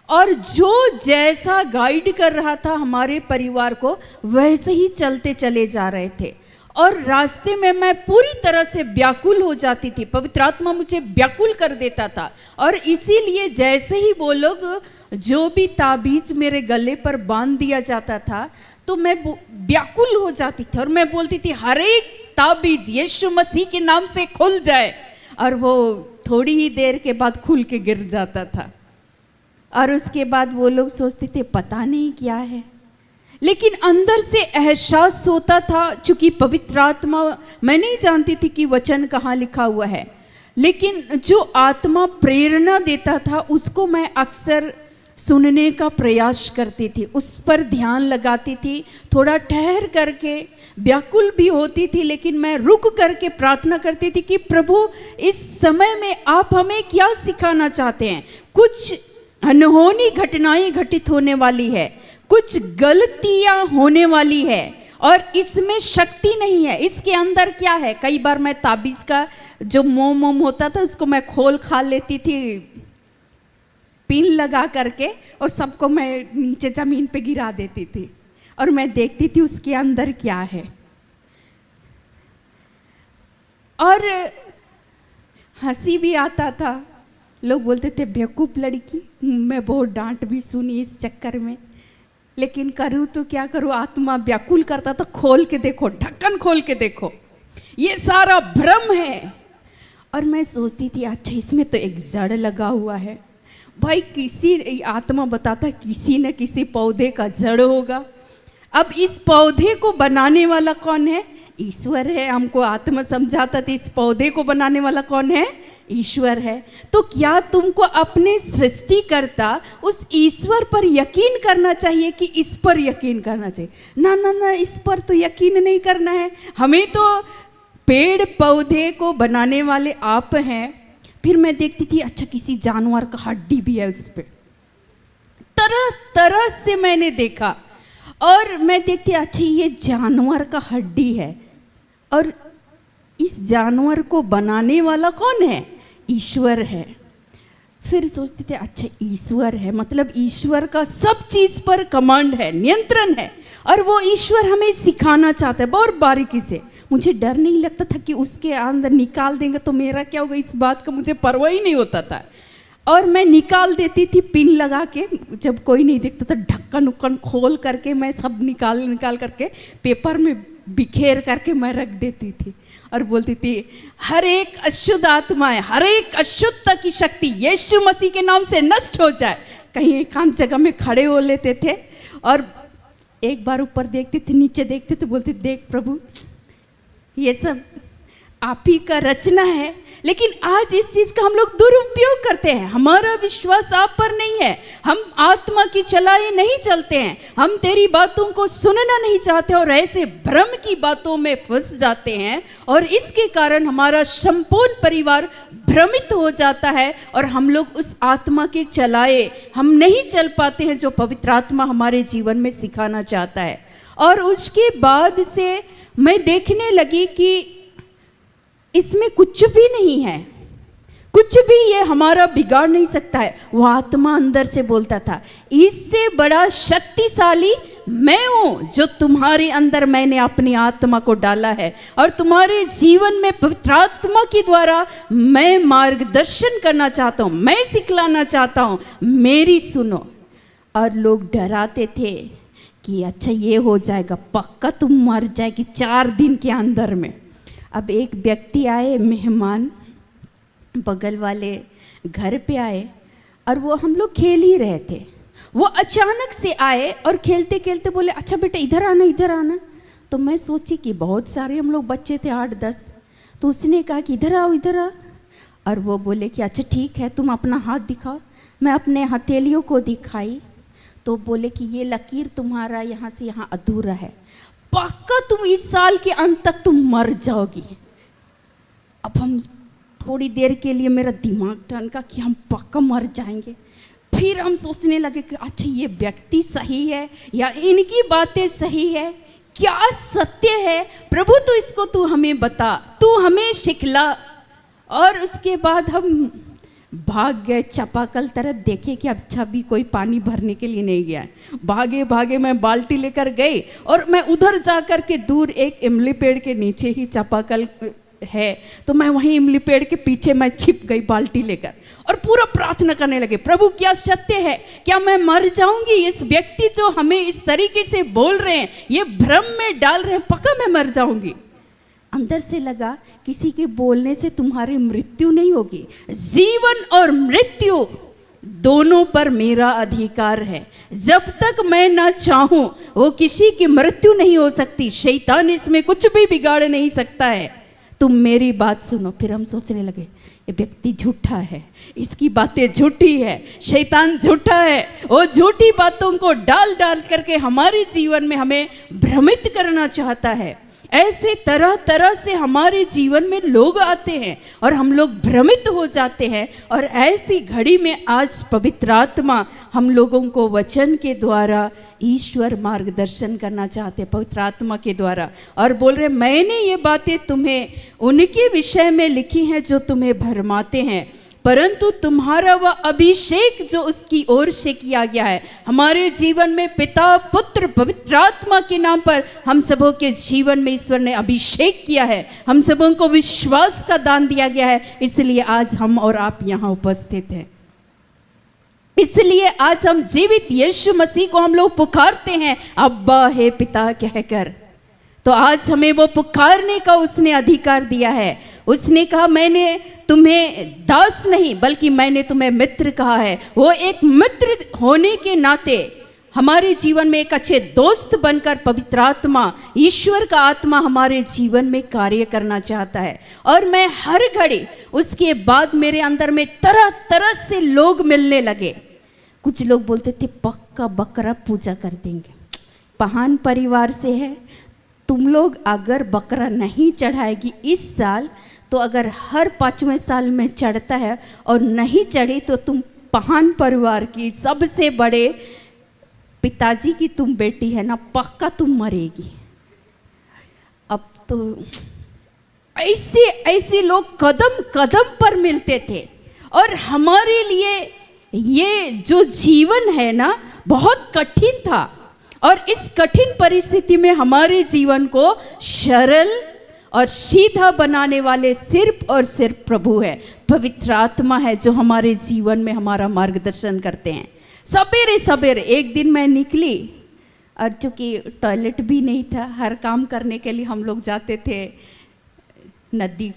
और जो जैसा गाइड कर रहा था हमारे परिवार को, वैसे ही चलते चले जा रहे थे। और रास्ते में मैं पूरी तरह से व्याकुल हो जाती थी, पवित्र आत्मा मुझे व्याकुल कर देता था। और इसीलिए जैसे ही वो लोग जो भी ताबीज मेरे गले पर बांध दिया जाता था तो मैं व्याकुल हो जाती थी और मैं बोलती थी हर एक ताबीज यीशु मसीह के नाम से खुल जाए, और वो थोड़ी ही देर के बाद खुल के गिर जाता था। और उसके बाद वो लोग सोचते थे पता नहीं क्या है, लेकिन अंदर से एहसास होता था, चूंकि पवित्र आत्मा, मैं नहीं जानती थी कि वचन कहाँ लिखा हुआ है, लेकिन जो आत्मा प्रेरणा देता था उसको मैं अक्सर सुनने का प्रयास करती थी, उस पर ध्यान लगाती थी, थोड़ा ठहर करके व्याकुल भी होती थी, लेकिन मैं रुक करके प्रार्थना करती थी कि प्रभु इस समय में आप हमें क्या सिखाना चाहते हैं। कुछ अनहोनी घटनाएं घटित होने वाली है, कुछ गलतियां होने वाली है और इसमें शक्ति नहीं है, इसके अंदर क्या है। कई बार मैं ताबीज का जो मोम होता था उसको मैं खोल खा लेती थी पिन लगा करके, और सबको मैं नीचे ज़मीन पे गिरा देती थी और मैं देखती थी उसके अंदर क्या है। और हंसी भी आता था, लोग बोलते थे बेवकूफ़ लड़की, मैं बहुत डांट भी सुनी इस चक्कर में, लेकिन करूँ तो क्या करूँ, आत्मा व्याकुल करता था, खोल के देखो, ढक्कन खोल के देखो, ये सारा भ्रम है। और मैं सोचती थी अच्छा इसमें तो एक जड़ लगा हुआ है, भाई किसी आत्मा बताता किसी न किसी पौधे का जड़ होगा। अब इस पौधे को बनाने वाला कौन है? ईश्वर है। हमको आत्मा समझाता था इस पौधे को बनाने वाला कौन है? ईश्वर है। तो क्या तुमको अपने सृष्टिकर्ता उस ईश्वर पर यकीन करना चाहिए कि इस पर यकीन करना चाहिए? ना ना ना, इस पर तो यकीन नहीं करना है, हमें तो पेड़ पौधे को बनाने वाले आप हैं। फिर मैं देखती थी अच्छा किसी जानवर का हड्डी भी है उस पर, तरह तरह से मैंने देखा, और मैं देखती अच्छा ये जानवर का हड्डी है, और इस जानवर को बनाने वाला कौन है? ईश्वर है। फिर सोचते थे अच्छा ईश्वर है मतलब ईश्वर का सब चीज़ पर कमांड है, नियंत्रण है, और वो ईश्वर हमें सिखाना चाहता है बहुत बारीकी से। मुझे डर नहीं लगता था कि उसके अंदर निकाल देंगे तो मेरा क्या होगा, इस बात का मुझे परवाह ही नहीं होता था। और मैं निकाल देती थी पिन लगा के, जब कोई नहीं देखता था ढक्कन उक्कन खोल करके मैं सब निकाल करके पेपर में बिखेर करके मैं रख देती थी और बोलती थी हर एक अशुद्ध आत्माएं, हर एक अशुद्धता की शक्ति यीशु मसीह के नाम से नष्ट हो जाए। कहीं एकांत जगह में खड़े हो लेते थे और एक बार ऊपर देखते थे, नीचे देखते थे, बोलते देख प्रभु ये सब आप ही का रचना है, लेकिन आज इस चीज़ का हम लोग दुरुपयोग करते हैं। हमारा विश्वास आप पर नहीं है, हम आत्मा की चलाए नहीं चलते हैं, हम तेरी बातों को सुनना नहीं चाहते और ऐसे भ्रम की बातों में फंस जाते हैं, और इसके कारण हमारा संपूर्ण परिवार भ्रमित हो जाता है और हम लोग उस आत्मा के चलाए हम नहीं चल पाते हैं जो पवित्र आत्मा हमारे जीवन में सिखाना चाहता है। और उसके बाद से मैं देखने लगी कि इसमें कुछ भी नहीं है, कुछ भी ये हमारा बिगाड़ नहीं सकता है। वो आत्मा अंदर से बोलता था इससे बड़ा शक्तिशाली मैं हूँ जो तुम्हारे अंदर मैंने अपनी आत्मा को डाला है, और तुम्हारे जीवन में पवित्र आत्मा के द्वारा मैं मार्गदर्शन करना चाहता हूँ, मैं सिखलाना चाहता हूँ, मेरी सुनो। और लोग डराते थे कि अच्छा ये हो जाएगा, पक्का तुम मर जाएगी 4 दिन के अंदर में। अब एक व्यक्ति आए, मेहमान बगल वाले घर पे आए, और वो हम लोग खेल ही रहे थे, वो अचानक से आए और खेलते खेलते बोले अच्छा बेटा इधर आना इधर आना। तो मैं सोची कि बहुत सारे हम लोग बच्चे थे 8-10, तो उसने कहा कि इधर आओ इधर आओ, और वो बोले कि अच्छा ठीक है तुम अपना हाथ दिखाओ। मैं अपने हथेलियों को दिखाई तो बोले कि ये लकीर तुम्हारा यहाँ से यहाँ अधूरा है, पक्का तुम इस साल के अंत तक तुम मर जाओगी। अब हम थोड़ी देर के लिए मेरा दिमाग ठनका कि हम पक्का मर जाएंगे। फिर हम सोचने लगे कि अच्छा ये व्यक्ति सही है या इनकी बातें सही है, क्या सत्य है प्रभु, तो इसको तू हमें बता, तू हमें सिखला। और उसके बाद हम भाग गए चापाकल तरफ, देखे कि अच्छा भी कोई पानी भरने के लिए नहीं गया है। भागे भागे मैं बाल्टी लेकर गई और मैं उधर जा कर के दूर एक इमली पेड़ के नीचे ही चापाकल है, तो मैं वहीं इमली पेड़ के पीछे मैं छिप गई बाल्टी लेकर और पूरा प्रार्थना करने लगे, प्रभु क्या सत्य है, क्या मैं मर जाऊंगी? इस व्यक्ति जो हमें इस तरीके से बोल रहे हैं, ये भ्रम में डाल रहे हैं, पक्का मैं मर जाऊंगी। अंदर से लगा किसी के बोलने से तुम्हारी मृत्यु नहीं होगी, जीवन और मृत्यु दोनों पर मेरा अधिकार है। जब तक मैं ना चाहूं वो किसी की मृत्यु नहीं हो सकती, शैतान इसमें कुछ भी बिगाड़ नहीं सकता है, तुम मेरी बात सुनो। फिर हम सोचने लगे ये व्यक्ति झूठा है, इसकी बातें झूठी है, शैतान झूठा है, वो झूठी बातों को डाल डाल करके हमारे जीवन में हमें भ्रमित करना चाहता है। ऐसे तरह तरह से हमारे जीवन में लोग आते हैं और हम लोग भ्रमित हो जाते हैं। और ऐसी घड़ी में आज पवित्र आत्मा हम लोगों को वचन के द्वारा ईश्वर मार्गदर्शन करना चाहते हैं, पवित्र आत्मा के द्वारा, और बोल रहे मैंने ये बातें तुम्हें उनके विषय में लिखी हैं जो तुम्हें भरमाते हैं, परंतु तुम्हारा वह अभिषेक जो उसकी ओर से किया गया है हमारे जीवन में, पिता पुत्र पवित्र आत्मा के नाम पर हम सबों के जीवन में ईश्वर ने अभिषेक किया है, हम सबों को विश्वास का दान दिया गया है। इसलिए आज हम और आप यहाँ उपस्थित हैं, इसलिए आज हम जीवित यीशु मसीह को हम लोग पुकारते हैं अब्बा हे पिता कहकर। तो आज हमें वो पुकारने का उसने अधिकार दिया है। उसने कहा मैंने तुम्हें दास नहीं बल्कि मैंने तुम्हें मित्र कहा है। वो एक मित्र होने के नाते हमारे जीवन में एक अच्छे दोस्त बनकर पवित्र आत्मा, ईश्वर का आत्मा हमारे जीवन में कार्य करना चाहता है। और मैं हर घड़ी उसके बाद मेरे अंदर में तरह तरह से लोग मिलने लगे। कुछ लोग बोलते थे पक्का बकरा पूजा कर देंगे, पहान परिवार से है, तुम लोग अगर बकरा नहीं चढ़ाएगी इस साल तो अगर हर 5वें साल में चढ़ता है और नहीं चढ़ी तो तुम पहान परिवार की सबसे बड़े पिताजी की तुम बेटी है ना, पक्का तुम मरेगी। अब तो ऐसे ऐसे लोग कदम कदम पर मिलते थे और हमारे लिए ये जो जीवन है ना बहुत कठिन था। और इस कठिन परिस्थिति में हमारे जीवन को सरल और सीधा बनाने वाले सिर्फ और सिर्फ प्रभु है, पवित्र आत्मा है जो हमारे जीवन में हमारा मार्गदर्शन करते हैं। सवेरे सवेरे एक दिन मैं निकली और चूँकि टॉयलेट भी नहीं था, हर काम करने के लिए हम लोग जाते थे, नदी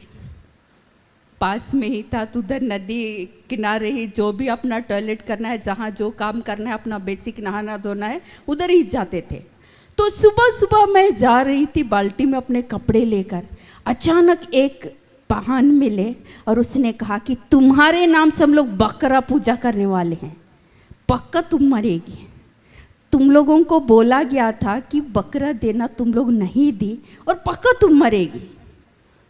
पास में ही था, तो उधर नदी किनारे ही जो भी अपना टॉयलेट करना है, जहाँ जो काम करना है, अपना बेसिक नहाना धोना है, उधर ही जाते थे। तो सुबह सुबह मैं जा रही थी बाल्टी में अपने कपड़े लेकर, अचानक एक पहान मिले और उसने कहा कि तुम्हारे नाम से हम लोग बकरा पूजा करने वाले हैं, पक्का तुम मरेगी। तुम लोगों को बोला गया था कि बकरा देना, तुम लोग नहीं दी और पक्का तुम मरेगी।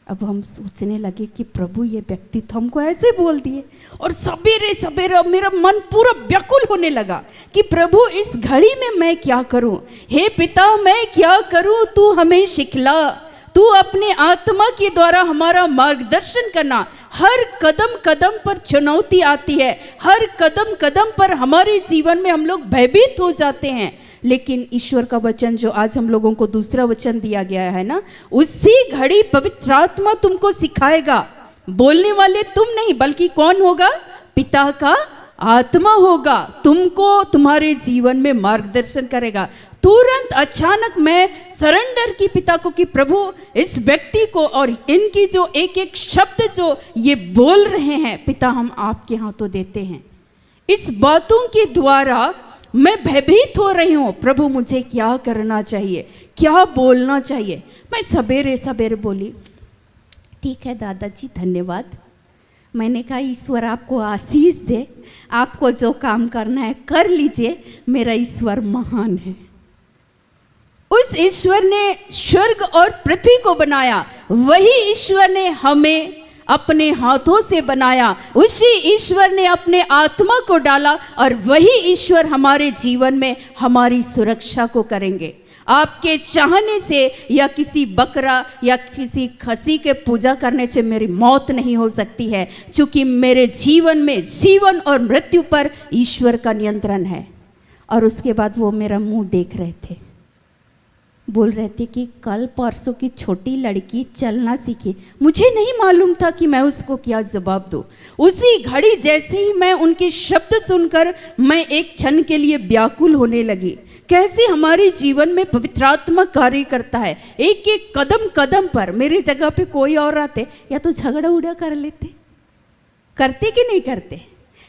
अब हम सोचने लगे कि प्रभु ये व्यक्ति तो हमको ऐसे बोल दिए। और सवेरे सवेरे मेरा मन पूरा व्याकुल होने लगा कि प्रभु इस घड़ी में मैं क्या करूं, हे पिता मैं क्या करूं, तू हमें सिखला, तू अपने आत्मा के द्वारा हमारा मार्गदर्शन करना। हर कदम कदम पर चुनौती आती है, हर कदम कदम पर हमारे जीवन में हम लोग भयभीत हो जाते हैं, लेकिन ईश्वर का वचन जो आज हम लोगों को दूसरा वचन दिया गया है ना, उसी घड़ी पवित्र आत्मा तुमको सिखाएगा। बोलने वाले तुम नहीं बल्कि कौन होगा, पिता का आत्मा होगा, तुमको तुम्हारे जीवन में मार्गदर्शन करेगा। तुरंत अचानक मैं सरेंडर की पिता को कि प्रभु इस व्यक्ति को और इनकी जो एक एक शब्द जो ये बोल रहे हैं पिता हम आपके हाथों देते हैं। इस बातों के द्वारा मैं भयभीत हो रही हूँ, प्रभु मुझे क्या करना चाहिए, क्या बोलना चाहिए। मैं सवेरे सवेरे बोली ठीक है दादाजी धन्यवाद। मैंने कहा ईश्वर आपको आशीष दे, आपको जो काम करना है कर लीजिए, मेरा ईश्वर महान है। उस ईश्वर ने स्वर्ग और पृथ्वी को बनाया, वही ईश्वर ने हमें अपने हाथों से बनाया, उसी ईश्वर ने अपने आत्मा को डाला और वही ईश्वर हमारे जीवन में हमारी सुरक्षा को करेंगे। आपके चाहने से या किसी बकरा या किसी खसी के पूजा करने से मेरी मौत नहीं हो सकती है, क्योंकि मेरे जीवन में जीवन और मृत्यु पर ईश्वर का नियंत्रण है। और उसके बाद वो मेरा मुंह देख रहे थे, बोल रहे थे कि कल परसों की छोटी लड़की चलना सीखी। मुझे नहीं मालूम था कि मैं उसको क्या जवाब दूँ। उसी घड़ी जैसे ही मैं उनके शब्द सुनकर मैं एक क्षण के लिए व्याकुल होने लगी। कैसे हमारे जीवन में पवित्र आत्मा कार्य करता है। एक एक कदम कदम पर मेरी जगह पे कोई और आते या तो झगड़ा उड़ा कर लेते, करते कि नहीं करते।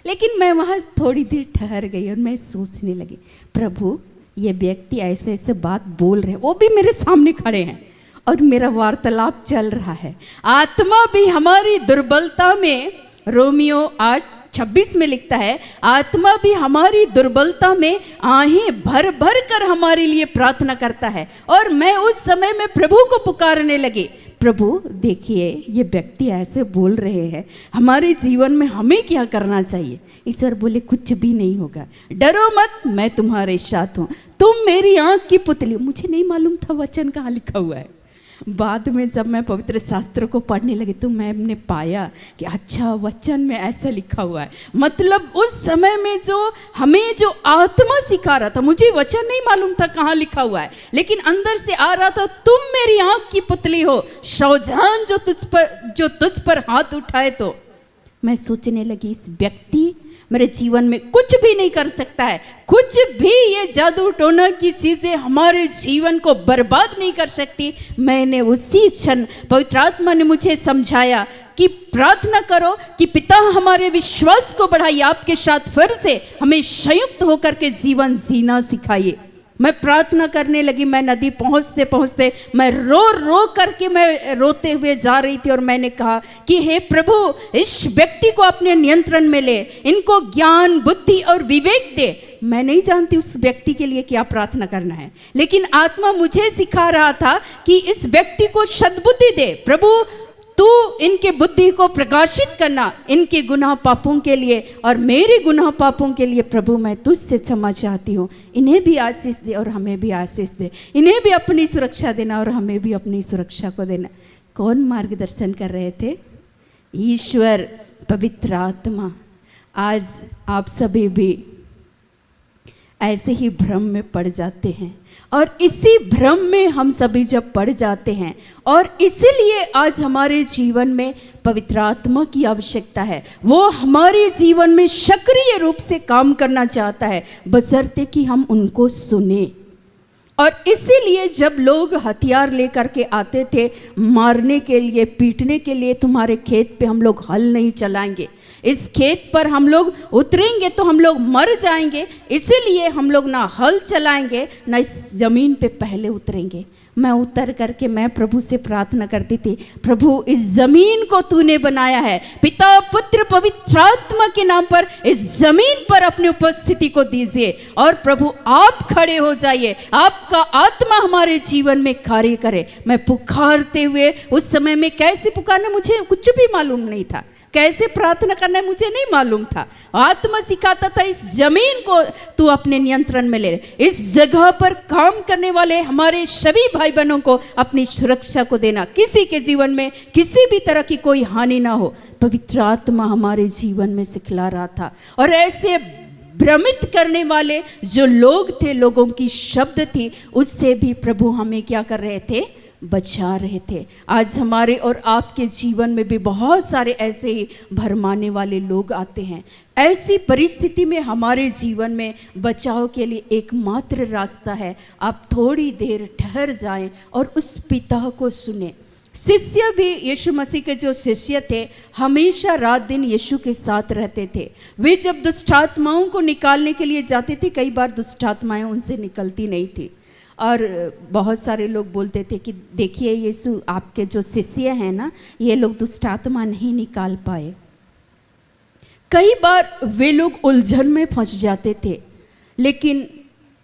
लेकिन मैं वहाँ थोड़ी देर ठहर गई और मैं सोचने लगी, प्रभु ये व्यक्ति ऐसे ऐसे बात बोल रहे हैं, वो भी मेरे सामने खड़े हैं और मेरा वार्तालाप चल रहा है। आत्मा भी हमारी दुर्बलता में, रोमियो 8:26 में लिखता है, आत्मा भी हमारी दुर्बलता में आहें भर भर कर हमारे लिए प्रार्थना करता है। और मैं उस समय में प्रभु को पुकारने लगी, प्रभु देखिए ये व्यक्ति ऐसे बोल रहे हैं, हमारे जीवन में हमें क्या करना चाहिए। ईश्वर बोले कुछ भी नहीं होगा, डरो मत, मैं तुम्हारे साथ हूँ, तुम मेरी आँख की पुतली। मुझे नहीं मालूम था वचन कहाँ लिखा हुआ है। बाद में जब मैं पवित्र शास्त्र को पढ़ने लगी तो मैंने पाया कि अच्छा वचन में ऐसा लिखा हुआ है। मतलब उस समय में जो हमें जो आत्मा सिखा रहा था, मुझे वचन नहीं मालूम था कहाँ लिखा हुआ है, लेकिन अंदर से आ रहा था, तुम मेरी आँख की पुतली हो, सावधान जो तुझ पर हाथ उठाए। तो मैं सोचने लगी इस व्यक्ति मेरे जीवन में कुछ भी नहीं कर सकता है, कुछ भी ये जादू टोना की चीज़ें हमारे जीवन को बर्बाद नहीं कर सकती। मैंने उसी क्षण पवित्र आत्मा ने मुझे समझाया कि प्रार्थना करो कि पिता हमारे विश्वास को बढ़ाइए, आपके साथ फिर से हमें संयुक्त होकर के जीवन जीना सिखाइए। मैं प्रार्थना करने लगी। मैं नदी पहुँचते पहुँचते मैं रो रो करके मैं रोते हुए जा रही थी और मैंने कहा कि हे प्रभु इस व्यक्ति को अपने नियंत्रण में ले, इनको ज्ञान बुद्धि और विवेक दे। मैं नहीं जानती उस व्यक्ति के लिए क्या प्रार्थना करना है, लेकिन आत्मा मुझे सिखा रहा था कि इस व्यक्ति को सद्बुद्धि दे। प्रभु तू इनके बुद्धि को प्रकाशित करना, इनके गुनाह पापों के लिए और मेरे गुनाह पापों के लिए प्रभु मैं तुझसे क्षमा चाहती हूँ। इन्हें भी आशीष दे और हमें भी आशीष दे, इन्हें भी अपनी सुरक्षा देना और हमें भी अपनी सुरक्षा को देना। कौन मार्गदर्शन कर रहे थे? ईश्वर पवित्र आत्मा। आज आप सभी भी ऐसे ही भ्रम में पड़ जाते हैं और इसी भ्रम में हम सभी जब पड़ जाते हैं और इसीलिए आज हमारे जीवन में पवित्र आत्मा की आवश्यकता है। वो हमारे जीवन में सक्रिय रूप से काम करना चाहता है, बशर्ते कि हम उनको सुने। और इसीलिए जब लोग हथियार लेकर के आते थे मारने के लिए, पीटने के लिए, तुम्हारे खेत पे हम लोग हल नहीं चलाएंगे, इस खेत पर हम लोग उतरेंगे तो हम लोग मर जाएंगे, इसीलिए हम लोग ना हल चलाएंगे ना इस ज़मीन पे पहले उतरेंगे। मैं उतर करके मैं प्रभु से प्रार्थना करती थी, प्रभु इस ज़मीन को तूने बनाया है, पिता पुत्र पवित्र आत्मा के नाम पर इस ज़मीन पर अपनी उपस्थिति को दीजिए और प्रभु आप खड़े हो जाइए, आपका आत्मा हमारे जीवन में कार्य करे। मैं पुकारते हुए उस समय में कैसे पुकारना मुझे कुछ भी मालूम नहीं था, कैसे प्रार्थना करना मुझे नहीं मालूम था। आत्मा सिखाता था इस जमीन को तू अपने नियंत्रण में ले, इस जगह पर काम करने वाले हमारे सभी भाई बहनों को अपनी सुरक्षा को देना, किसी के जीवन में किसी भी तरह की कोई हानि ना हो। पवित्र आत्मा हमारे जीवन में सिखला रहा था। और ऐसे भ्रमित करने वाले जो लोग थे, लोगों की शब्द थी, उससे भी प्रभु हमें क्या कर रहे थे? बचा रहे थे। आज हमारे और आपके जीवन में भी बहुत सारे ऐसे ही भरमाने वाले लोग आते हैं। ऐसी परिस्थिति में हमारे जीवन में बचाव के लिए एकमात्र रास्ता है, आप थोड़ी देर ठहर जाएं और उस पिता को सुने। शिष्य भी, यीशु मसीह के जो शिष्य थे, हमेशा रात दिन यीशु के साथ रहते थे। वे जब दुष्ट आत्माओं को निकालने के लिए जाते थे, कई बार दुष्ट आत्माएं उनसे निकलती नहीं थी और बहुत सारे लोग बोलते थे कि देखिए यीशु आपके जो शिष्य हैं ना, ये लोग दुष्ट आत्मा नहीं निकाल पाए। कई बार वे लोग उलझन में फंस जाते थे, लेकिन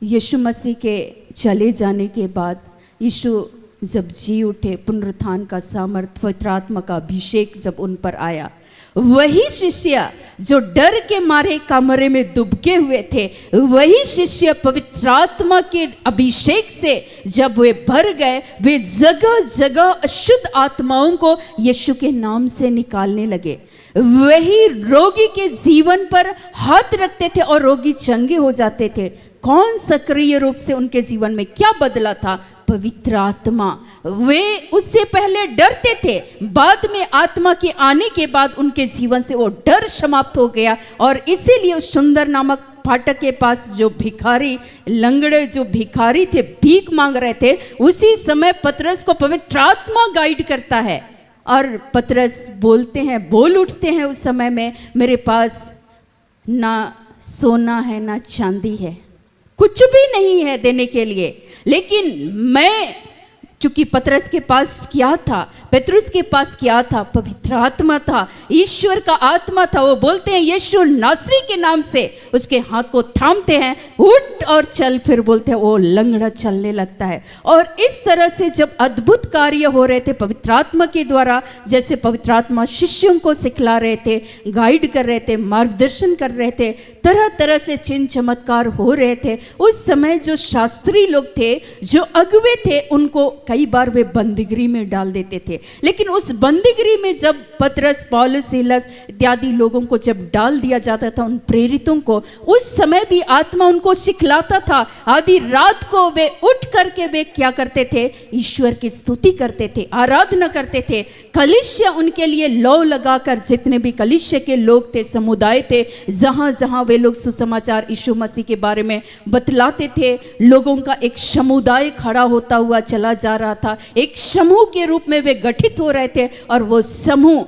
यीशु मसीह के चले जाने के बाद यीशु जब जी उठे, पुनरुत्थान का सामर्थ, पवित्र आत्मा का अभिषेक जब उन पर आया, वही शिष्य जो डर के मारे कमरे में दुबके हुए थे, वही शिष्य पवित्र आत्मा के अभिषेक से जब वे भर गए, वे जगह जगह अशुद्ध आत्माओं को यीशु के नाम से निकालने लगे। वही रोगी के जीवन पर हाथ रखते थे और रोगी चंगे हो जाते थे। कौन सक्रिय रूप से उनके जीवन में क्या बदला था? पवित्र आत्मा। वे उससे पहले डरते थे, बाद में आत्मा के आने के बाद उनके जीवन से वो डर समाप्त हो गया। और इसीलिए उस सुंदर नामक फाटक के पास जो भिखारी, लंगड़े जो भिखारी थे, भीख मांग रहे थे, उसी समय पतरस को पवित्र आत्मा गाइड करता है और पतरस बोल उठते हैं उस समय में, मेरे पास ना सोना है ना चांदी है, कुछ भी नहीं है देने के लिए, लेकिन मैं, चूंकि पतरस के पास क्या था, पेतरुस के पास क्या था? पवित्र आत्मा था, ईश्वर का आत्मा था। वो बोलते हैं यीशु नासरी के नाम से, उसके हाथ को थामते हैं, उठ और चल। फिर बोलते हैं वो लंगड़ा चलने लगता है। और इस तरह से जब अद्भुत कार्य हो रहे थे पवित्र आत्मा के द्वारा, जैसे पवित्र आत्मा शिष्यों को सिखला रहे थे, गाइड कर रहे थे, मार्गदर्शन कर रहे थे, तरह तरह से चिन्ह चमत्कार हो रहे थे, उस समय जो शास्त्री लोग थे, जो अगुवे थे, उनको कई बार वे बंदीगृह में डाल देते थे। लेकिन उस बंदीगृह में जब पतरस, पौलुस, सीलस इत्यादि लोगों को जब डाल दिया जाता था, उन प्रेरितों को, उस समय भी आत्मा उनको सिखलाता था। आधी रात को वे उठ करके वे क्या करते थे? ईश्वर की स्तुति करते थे, आराधना करते थे। कलीसिया उनके लिए लौ लगाकर, जितने भी कलीसिया के लोग थे, समुदाय थे, जहां जहां वे लोग सुसमाचार यीशु मसीह के बारे में बतलाते थे, लोगों का एक समुदाय खड़ा होता हुआ चला जा रहा था। एक समूह के रूप में वे गठित हो रहे थे और वो समूह,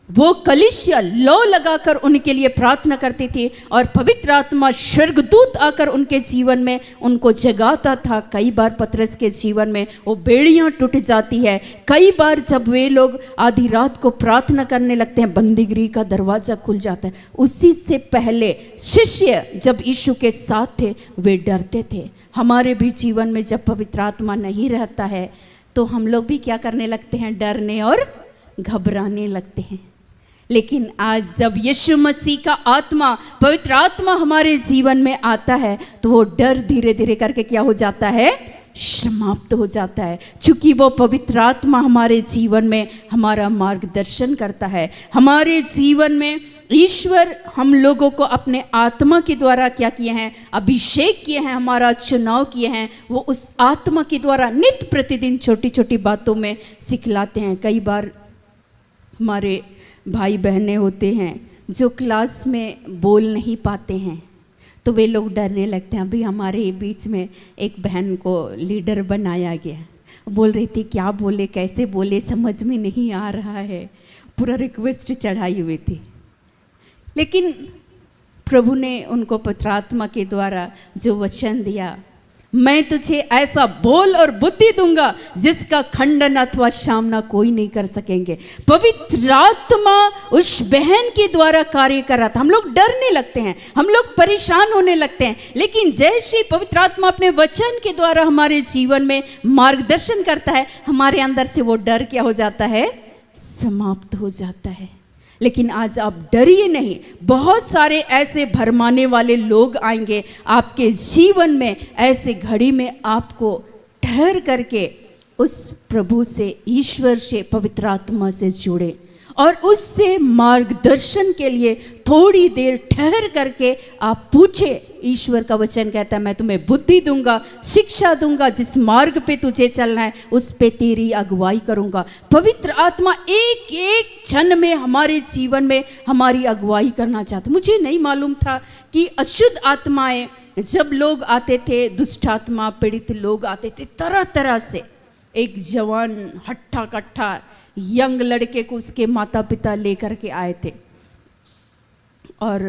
वो कलीसिया लौ लगाकर उनके लिए प्रार्थना करती थी और पवित्र आत्मा स्वर्गदूत आकर उनके जीवन में उनको जगाता था। कई बार पतरस के जीवन में वो बेड़ियां टूट जाती है। कई बार जब वे लोग आधी रात को प्रार्थना करने लगते हैं, बंदीगृह का दरवाजा खुल जाता है। उसी से पहले शिष्य जब यीशु के साथ थे, वे डरते थे। हमारे भी जीवन में जब पवित्र आत्मा नहीं रहता है तो हम लोग भी क्या करने लगते हैं? डरने और घबराने लगते हैं। लेकिन आज जब यीशु मसीह का आत्मा, पवित्र आत्मा हमारे जीवन में आता है, तो वो डर धीरे धीरे करके क्या हो जाता है? समाप्त हो जाता है। चूंकि वो पवित्र आत्मा हमारे जीवन में हमारा मार्गदर्शन करता है। हमारे जीवन में ईश्वर हम लोगों को अपने आत्मा के द्वारा क्या किए हैं? अभिषेक किए हैं, हमारा चुनाव किए हैं। वो उस आत्मा के द्वारा नित्य प्रतिदिन छोटी छोटी बातों में सिखलाते हैं। कई बार हमारे भाई बहनें होते हैं जो क्लास में बोल नहीं पाते हैं, तो वे लोग डरने लगते हैं। अभी हमारे बीच में एक बहन को लीडर बनाया गया, बोल रही थी क्या बोले, कैसे बोले, समझ में नहीं आ रहा है, पूरा रिक्वेस्ट चढ़ाई हुई थी। लेकिन प्रभु ने उनको पवित्र आत्मा के द्वारा जो वचन दिया, मैं तुझे ऐसा बोल और बुद्धि दूंगा जिसका खंडन अथवा सामना कोई नहीं कर सकेंगे। पवित्र आत्मा उस बहन के द्वारा कार्य कर रहा था। हम लोग डरने लगते हैं, हम लोग परेशान होने लगते हैं, लेकिन जैसे पवित्र आत्मा अपने वचन के द्वारा हमारे जीवन में मार्गदर्शन करता है, हमारे अंदर से वो डर क्या हो जाता है? समाप्त हो जाता है। लेकिन आज आप डरिए नहीं, बहुत सारे ऐसे भरमाने वाले लोग आएंगे आपके जीवन में। ऐसे घड़ी में आपको ठहर करके उस प्रभु से, ईश्वर से, पवित्र आत्मा से जुड़े और उससे मार्गदर्शन के लिए थोड़ी देर ठहर करके आप पूछे। ईश्वर का वचन कहता है मैं तुम्हें बुद्धि दूंगा, शिक्षा दूंगा, जिस मार्ग पे तुझे चलना है उस पे तेरी अगुवाई करूंगा। पवित्र आत्मा एक एक क्षण में हमारे जीवन में हमारी अगुवाई करना चाहता। मुझे नहीं मालूम था कि अशुद्ध आत्माएं, जब लोग आते थे, दुष्ट आत्मा पीड़ित लोग आते थे तरह तरह से। एक जवान हट्ठा कट्ठा यंग लड़के को उसके माता पिता लेकर के आए थे और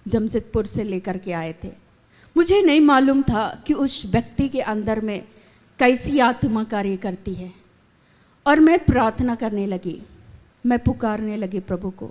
जमशेदपुर से लेकर के आए थे। मुझे नहीं मालूम था कि उस व्यक्ति के अंदर में कैसी आत्मा कार्य करती है। और मैं प्रार्थना करने लगी, मैं पुकारने लगी प्रभु को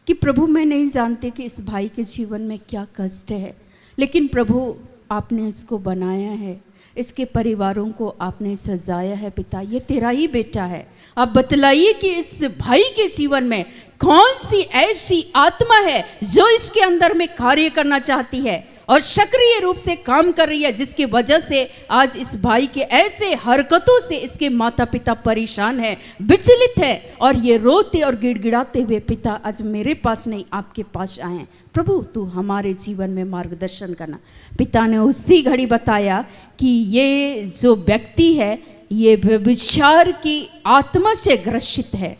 कि प्रभु मैं नहीं जानती कि इस भाई के जीवन में क्या कष्ट है, लेकिन प्रभु आपने इसको बनाया है, इसके परिवारों को आपने सजाया है पिता, ये तेरा ही बेटा है। आप बतलाइए कि इस भाई के जीवन में कौन सी ऐसी आत्मा है जो इसके अंदर में कार्य करना चाहती है और सक्रिय रूप से काम कर रही है, जिसकी वजह से आज इस भाई के ऐसे हरकतों से इसके माता पिता परेशान है, विचलित है, और ये रोते और गिड़गिड़ाते हुए पिता आज मेरे पास नहीं आपके पास आए हैं। प्रभु तू हमारे जीवन में मार्गदर्शन करना। पिता ने उसी घड़ी बताया कि ये जो व्यक्ति है ये व्यभिचार की आत्मा से ग्रसित है।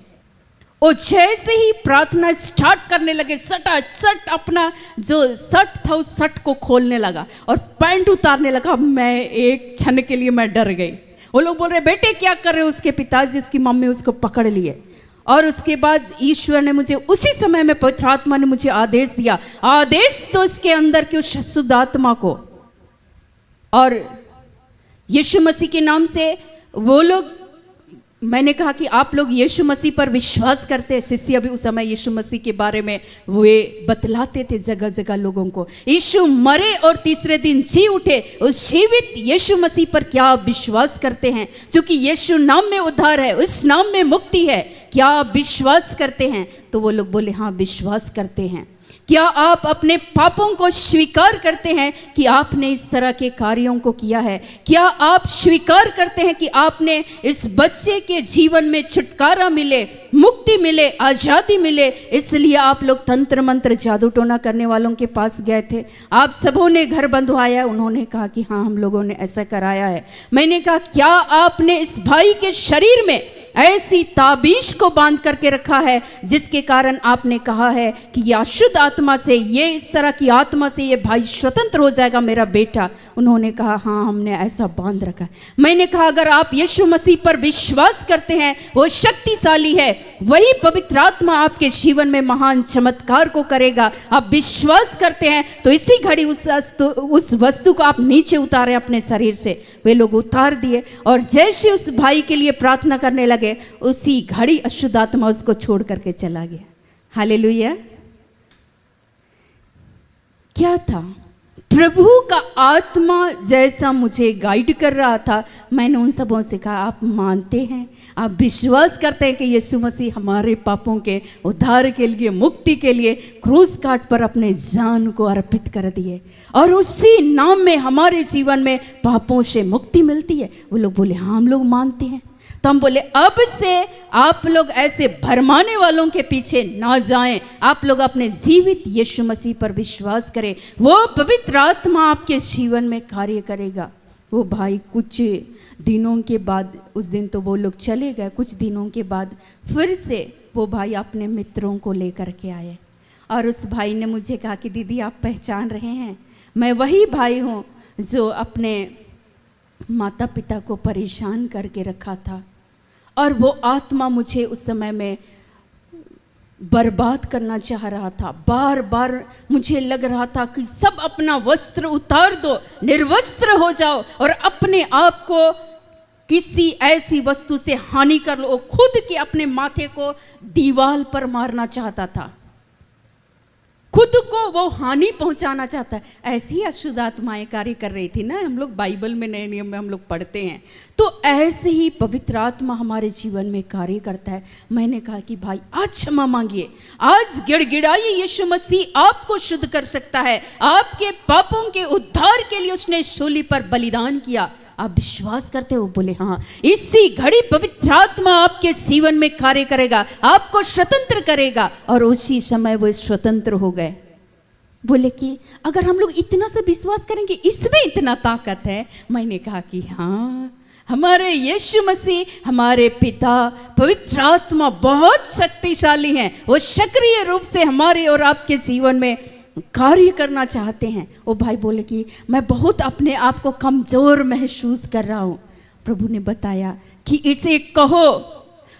और जैसे ही प्रार्थना स्टार्ट करने लगे, सट अपना जो शर्ट था उस शर्ट को खोलने लगा और पैंट उतारने लगा। मैं एक क्षण के लिए मैं डर गई। वो लोग बोल रहे बेटे क्या कर रहे हो? उसके पिताजी उसकी मम्मी उसको पकड़ लिए। और उसके बाद ईश्वर ने मुझे उसी समय में, पवित्र आत्मा ने मुझे आदेश दिया, आदेश तो इसके अंदर की उस शुद्ध आत्मा को, और यीशु मसीह के नाम से वो लोग, मैंने कहा कि आप लोग यीशु मसीह पर विश्वास करते हैं। शिष्य अभी उस समय यीशु मसीह के बारे में वे बतलाते थे जगह जगह लोगों को। यीशु मरे और तीसरे दिन जी उठे, उस जीवित यीशु मसीह पर क्या आप विश्वास करते हैं? क्योंकि यीशु नाम में उद्धार है, उस नाम में मुक्ति है। क्या आप विश्वास करते हैं? तो वो लोग बोले हाँ विश्वास करते हैं। क्या आप अपने पापों को स्वीकार करते हैं कि आपने इस तरह के कार्यों को किया है? क्या आप स्वीकार करते हैं कि आपने इस बच्चे के जीवन में छुटकारा मिले, मुक्ति मिले, आज़ादी मिले, इसलिए आप लोग तंत्र मंत्र जादू टोना करने वालों के पास गए थे? आप सबों ने घर बंधवाया? उन्होंने कहा कि हाँ हम लोगों ने ऐसा कराया है। मैंने कहा क्या आपने इस भाई के शरीर में ऐसी ताबीज को बांध करके रखा है जिसके कारण आपने कहा है कि यह अशुद्ध आत्मा से, ये इस तरह की आत्मा से ये भाई स्वतंत्र हो जाएगा मेरा बेटा? उन्होंने कहा हाँ हमने ऐसा बांध रखा है। मैंने कहा अगर आप यीशु मसीह पर विश्वास करते हैं, वो शक्तिशाली है, वही पवित्र आत्मा आपके जीवन में महान चमत्कार को करेगा। आप विश्वास करते हैं तो इसी घड़ी उस वस्तु को आप नीचे उतारे अपने शरीर से। वे लोग उतार दिए और जैसे उस भाई के लिए प्रार्थना करने लगे उसी घड़ी अशुद्ध आत्मा उसको छोड़ करके चला गया। हालेलुया। क्या था? प्रभु का आत्मा जैसा मुझे गाइड कर रहा था, मैंने उन सबों से कहा आप मानते हैं, आप विश्वास करते हैं कि यीशु मसीह हमारे पापों के उद्धार के लिए, मुक्ति के लिए क्रूस काट पर अपने जान को अर्पित कर दिए और उसी नाम में हमारे जीवन में पापों से मुक्ति मिलती है? वो लोग बोले हाँ हम लोग मानते हैं। तो हम बोले अब से आप लोग ऐसे भरमाने वालों के पीछे ना जाएं, आप लोग अपने जीवित यीशु मसीह पर विश्वास करें, वो पवित्र आत्मा आपके जीवन में कार्य करेगा। वो भाई कुछ दिनों के बाद, उस दिन तो वो लोग चले गए, कुछ दिनों के बाद फिर से वो भाई अपने मित्रों को लेकर के आए और उस भाई ने मुझे कहा कि दीदी आप पहचान रहे हैं, मैं वही भाई हूँ जो अपने माता पिता को परेशान करके रखा था और वो आत्मा मुझे उस समय में बर्बाद करना चाह रहा था। बार बार मुझे लग रहा था कि सब अपना वस्त्र उतार दो, निर्वस्त्र हो जाओ और अपने आप को किसी ऐसी वस्तु से हानि कर लो। खुद के अपने माथे को दीवार पर मारना चाहता था, खुद को वो हानि पहुंचाना चाहता है। ऐसी अशुद्ध आत्माएं कार्य कर रही थी ना, हम लोग बाइबल में नए नियम में हम लोग पढ़ते हैं। तो ऐसे ही पवित्र आत्मा हमारे जीवन में कार्य करता है। मैंने कहा कि भाई आज क्षमा मांगिए, आज गिड़गिड़ाइए, यीशु मसीह आपको शुद्ध कर सकता है। आपके पापों के उद्धार के लिए उसने सूली पर बलिदान किया। आप विश्वास करते हो? बोले हाँ। इसी घड़ी पवित्र आत्मा आपके जीवन में कार्य करेगा, आपको स्वतंत्र करेगा। और उसी समय वो स्वतंत्र हो गए। बोले कि अगर हम लोग इतना से विश्वास करेंगे, इसमें इतना ताकत है। मैंने कहा कि हाँ, हमारे यीशु मसीह, हमारे पिता पवित्र आत्मा बहुत शक्तिशाली हैं। वो सक्रिय रूप से हमारे और आपके जीवन में कार्य करना चाहते हैं। वो भाई बोले कि मैं बहुत अपने आप को कमज़ोर महसूस कर रहा हूँ। प्रभु ने बताया कि इसे कहो,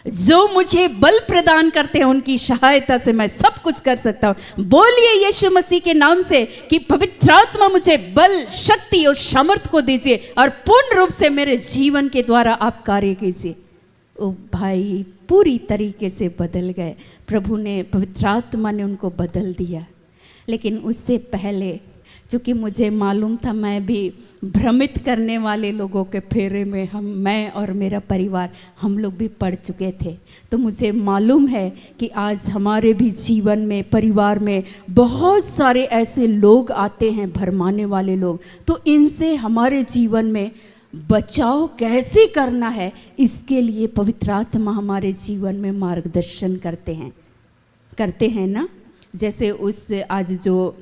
जो मुझे बल प्रदान करते हैं उनकी सहायता से मैं सब कुछ कर सकता हूँ। बोलिए यीशु मसीह के नाम से कि पवित्र आत्मा मुझे बल, शक्ति और सामर्थ को दीजिए और पूर्ण रूप से मेरे जीवन के द्वारा आप कार्य कीजिए। वो भाई पूरी तरीके से बदल गए। प्रभु ने, पवित्र आत्मा ने उनको बदल दिया। लेकिन उससे पहले क्योंकि मुझे मालूम था मैं भी भ्रमित करने वाले लोगों के फेरे में मैं और मेरा परिवार हम लोग भी पड़ चुके थे। तो मुझे मालूम है कि आज हमारे भी जीवन में, परिवार में बहुत सारे ऐसे लोग आते हैं, भरमाने वाले लोग। तो इनसे हमारे जीवन में बचाव कैसे करना है, इसके लिए पवित्र आत्मा हमारे जीवन में मार्गदर्शन करते हैं ना। जैसे उस आज जो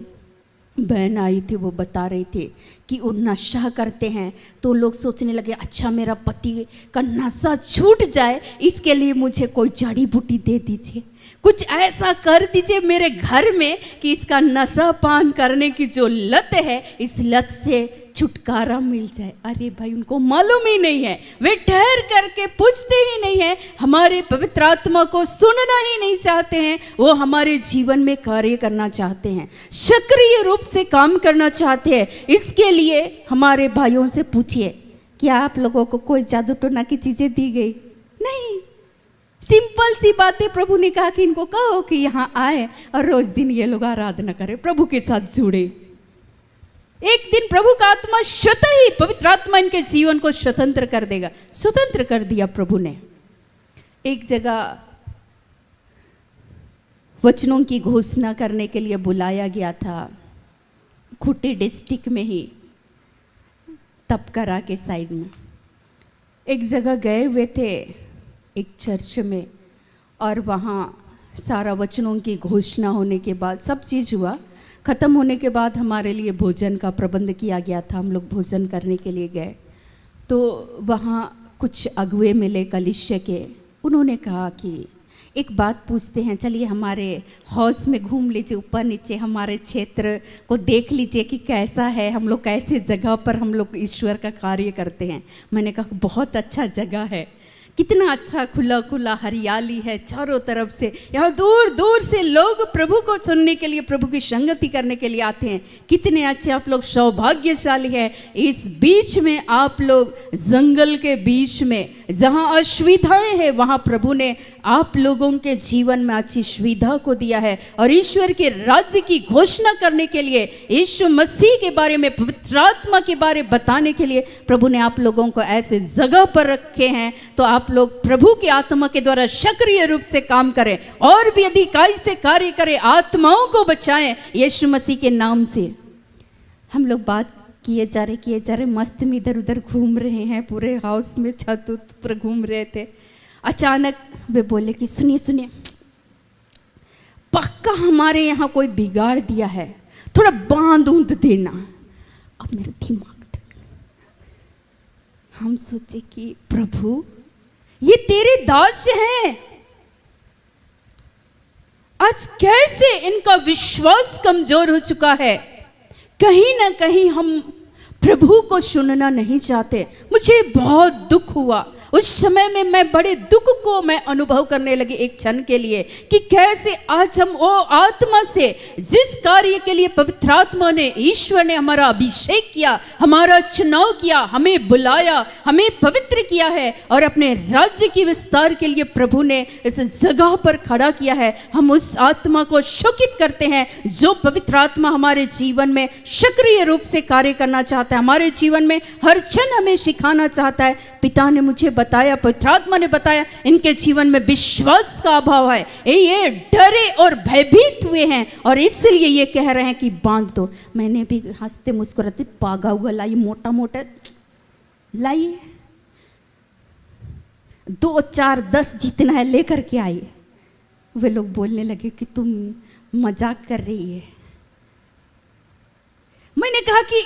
बहन आई थी वो बता रही थी कि वो नशा करते हैं, तो लोग सोचने लगे अच्छा मेरा पति का नशा छूट जाए, इसके लिए मुझे कोई जड़ी बूटी दे दीजिए, कुछ ऐसा कर दीजिए मेरे घर में कि इसका नशा पान करने की जो लत है, इस लत से छुटकारा मिल जाए। अरे भाई, उनको मालूम ही नहीं है, वे ठहर करके पूछते ही नहीं है, हमारे पवित्र आत्मा को सुनना ही नहीं चाहते हैं। वो हमारे जीवन में कार्य करना चाहते हैं, सक्रिय रूप से काम करना चाहते हैं। इसके लिए हमारे भाइयों से पूछिए, क्या आप लोगों को कोई जादू टोना की चीज़ें दी गई? नहीं, सिंपल सी बातें प्रभु ने कहा कि इनको कहो कि यहाँ आए और रोज दिन ये लोग आराधना करें, प्रभु के साथ जुड़े। एक दिन प्रभु का आत्मा स्वतः ही, पवित्र आत्मा इनके जीवन को स्वतंत्र कर देगा। स्वतंत्र कर दिया प्रभु ने। एक जगह वचनों की घोषणा करने के लिए बुलाया गया था, खूंटी डिस्ट्रिक्ट में ही, तपकरा के साइड में। एक जगह गए हुए थे, एक चर्च में, और वहाँ सारा वचनों की घोषणा होने के बाद सब चीज़ हुआ। ख़त्म होने के बाद हमारे लिए भोजन का प्रबंध किया गया था। हम लोग भोजन करने के लिए गए, तो वहाँ कुछ अगुए मिले कलीसिया के। उन्होंने कहा कि एक बात पूछते हैं, चलिए हमारे हाउस में घूम लीजिए, ऊपर नीचे हमारे क्षेत्र को देख लीजिए कि कैसा है, हम लोग कैसे जगह पर हम लोग ईश्वर का कार्य करते हैं। मैंने कहा बहुत अच्छा जगह है, कितना अच्छा खुला खुला हरियाली है चारों तरफ से, यहाँ दूर दूर से लोग प्रभु को सुनने के लिए, प्रभु की संगति करने के लिए आते हैं। कितने अच्छे आप लोग सौभाग्यशाली है। इस बीच में आप लोग, जंगल के बीच में जहाँ असुविधाएं हैं, वहाँ प्रभु ने आप लोगों के जीवन में अच्छी सुविधा को दिया है। और ईश्वर के राज्य की घोषणा करने के लिए, यीशु मसीह के बारे में, पवित्र आत्मा के बारे बताने के लिए प्रभु ने आप लोगों को ऐसे जगह पर रखे हैं। तो आप लोग प्रभु की आत्मा के द्वारा सक्रिय रूप से काम करें और भी अधिकाई से कार्य करें, आत्माओं को बचाएं यीशु मसीह के नाम से। हम लोग बात किए जा रहे मस्त में इधर उधर घूम रहे हैं, पूरे हाउस में छत पर घूम रहे थे। अचानक वे बोले कि सुनिए, पक्का हमारे यहाँ कोई बिगाड़ दिया है, थोड़ा बांध ऊंध देना। अब मेरा दिमाग, हम सोचे कि प्रभु ये तेरे दास हैं, आज कैसे इनका विश्वास कमजोर हो चुका है। कहीं ना कहीं हम प्रभु को सुनना नहीं चाहते। मुझे बहुत दुख हुआ उस समय में, मैं बड़े दुख को मैं अनुभव करने लगी एक क्षण के लिए कि कैसे आज हम वो आत्मा से, जिस कार्य के लिए पवित्र आत्मा ने, ईश्वर ने हमारा अभिषेक किया, हमारा चुनाव किया, हमें बुलाया, हमें पवित्र किया है और अपने राज्य की विस्तार के लिए प्रभु ने इस जगह पर खड़ा किया है, हम उस आत्मा को शोकित करते हैं जो पवित्र आत्मा हमारे जीवन में सक्रिय रूप से कार्य करना चाहता है, हमारे जीवन में हर क्षण हमें सिखाना चाहता है। पिता ने मुझे बताया, पवित्र आत्मा ने बताया, इनके जीवन में विश्वास का अभाव है, ये डरे और भयभीत हुए हैं और इसलिए ये कह रहे हैं कि बांध दो। मैंने भी हंसते मुस्कुराते पागा हुआ लाई, मोटा मोटा लाइए, 2 4 10 जितना है लेकर के आई। वे लोग बोलने लगे कि तुम मजाक कर रही है। मैंने कहा कि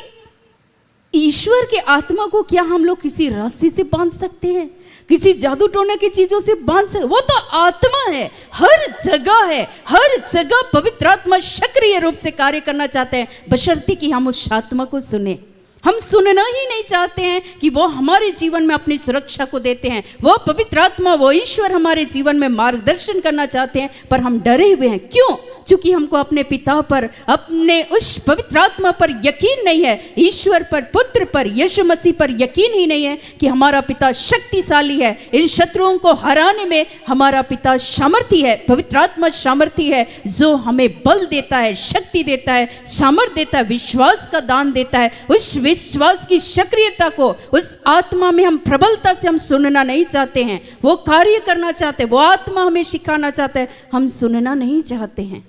ईश्वर के आत्मा को क्या हम लोग किसी रस्सी से बांध सकते हैं, किसी जादू टोने की चीजों से बांध सकते? वो तो आत्मा है, हर जगह है, हर जगह पवित्र आत्मा सक्रिय रूप से कार्य करना चाहते हैं, बशर्ते कि हम उस आत्मा को सुने। हम सुनना ही नहीं चाहते हैं कि वो हमारे जीवन में अपनी सुरक्षा को देते हैं। वो पवित्र आत्मा, वो ईश्वर हमारे जीवन में मार्गदर्शन करना चाहते हैं, पर हम डरे हुए हैं। क्यों? क्योंकि हमको अपने पिता पर, अपने उस पवित्र आत्मा पर यकीन नहीं है, ईश्वर पर, पुत्र पर, यीशु मसीह पर यकीन ही नहीं है कि हमारा पिता शक्तिशाली है। इन शत्रुओं को हराने में हमारा पिता सामर्थी है। पवित्र आत्मा सामर्थी है, जो हमें बल देता है, शक्ति देता है, सामर्थ देता है, विश्वास का दान देता है। उस विश्वास की सक्रियता को, उस आत्मा में हम प्रबलता से हम सुनना नहीं चाहते हैं। वो कार्य करना चाहते हैं, वो आत्मा हमें सिखाना चाहता है, हम सुनना नहीं चाहते हैं।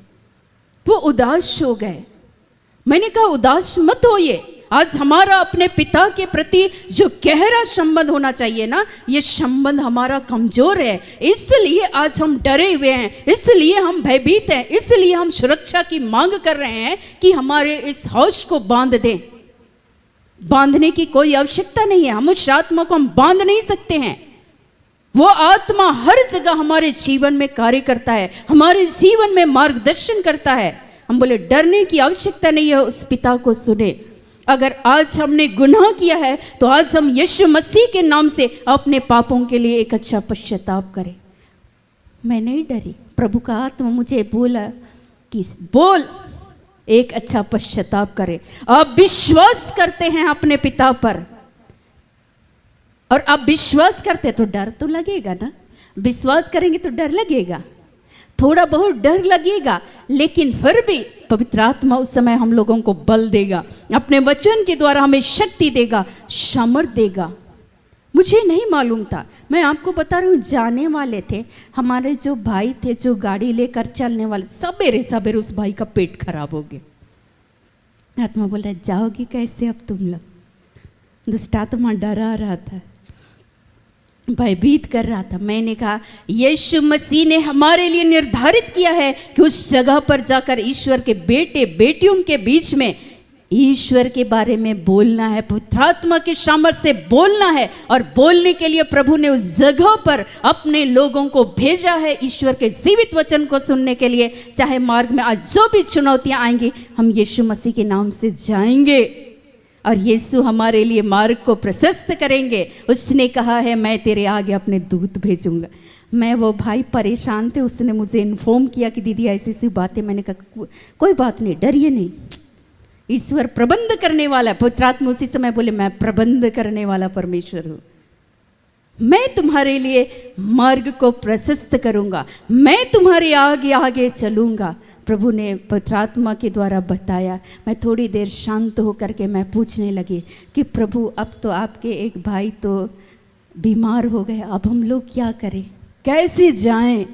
वो उदास हो गए। मैंने कहा उदास मत होइए। आज हमारा अपने पिता के प्रति जो गहरा संबंध होना चाहिए ना, ये संबंध हमारा कमजोर है, इसलिए आज हम डरे हुए हैं, इसलिए हम भयभीत हैं, इसलिए हम सुरक्षा की मांग कर रहे हैं कि हमारे इस हौश को बांध दें। बांधने की कोई आवश्यकता नहीं है। हम उस आत्मा को हम बांध नहीं सकते हैं। वो आत्मा हर जगह हमारे जीवन में कार्य करता है, हमारे जीवन में मार्गदर्शन करता है। हम बोले डरने की आवश्यकता नहीं है, उस पिता को सुने। अगर आज हमने गुनाह किया है तो आज हम यीशु मसीह के नाम से अपने पापों के लिए एक अच्छा पश्चाताप करें। मैं नहीं डरी, प्रभु का आत्मा मुझे बोला कि बोल, एक अच्छा पश्चाताप करे। आप विश्वास करते हैं अपने पिता पर, और आप विश्वास करते तो डर तो लगेगा ना। विश्वास करेंगे तो डर लगेगा, थोड़ा बहुत डर लगेगा, लेकिन फिर भी पवित्र आत्मा उस समय हम लोगों को बल देगा, अपने वचन के द्वारा हमें शक्ति देगा, सामर्थ देगा। मुझे नहीं मालूम था, मैं आपको बता रही हूँ। जाने वाले थे हमारे जो भाई थे, जो गाड़ी लेकर चलने वाले, सवेरे सवेरे उस भाई का पेट खराब हो गया। आत्मा बोल रहा जाओगी कैसे अब तुम लोग। दुष्ट आत्मा डरा रहा था, भयभीत कर रहा था। मैंने कहा यीशु मसीह ने हमारे लिए निर्धारित किया है कि उस जगह पर जाकर ईश्वर के बेटे बेटियों के बीच में ईश्वर के बारे में बोलना है, पवित्र आत्मा के सामर्थ्य से बोलना है। और बोलने के लिए प्रभु ने उस जगह पर अपने लोगों को भेजा है, ईश्वर के जीवित वचन को सुनने के लिए। चाहे मार्ग में आज जो भी चुनौतियां आएंगी, हम यीशु मसीह के नाम से जाएंगे और यीशु हमारे लिए मार्ग को प्रशस्त करेंगे। उसने कहा है मैं तेरे आगे अपने दूत भेजूंगा। मैं, वो भाई परेशान थे, उसने मुझे इन्फॉर्म किया कि दीदी ऐसी ऐसी बातें। मैंने कहा कोई बात नहीं, डरिए नहीं, ईश्वर प्रबंध करने वाला है। पवित्र आत्मा उसी समय बोले मैं प्रबंध करने वाला परमेश्वर हूँ, मैं तुम्हारे लिए मार्ग को प्रशस्त करूँगा, मैं तुम्हारे आगे आगे चलूँगा। प्रभु ने पवित्र आत्मा के द्वारा बताया। मैं थोड़ी देर शांत होकर के मैं पूछने लगी कि प्रभु अब तो आपके एक भाई तो बीमार हो गए, अब हम लोग क्या करें, कैसे जाएं।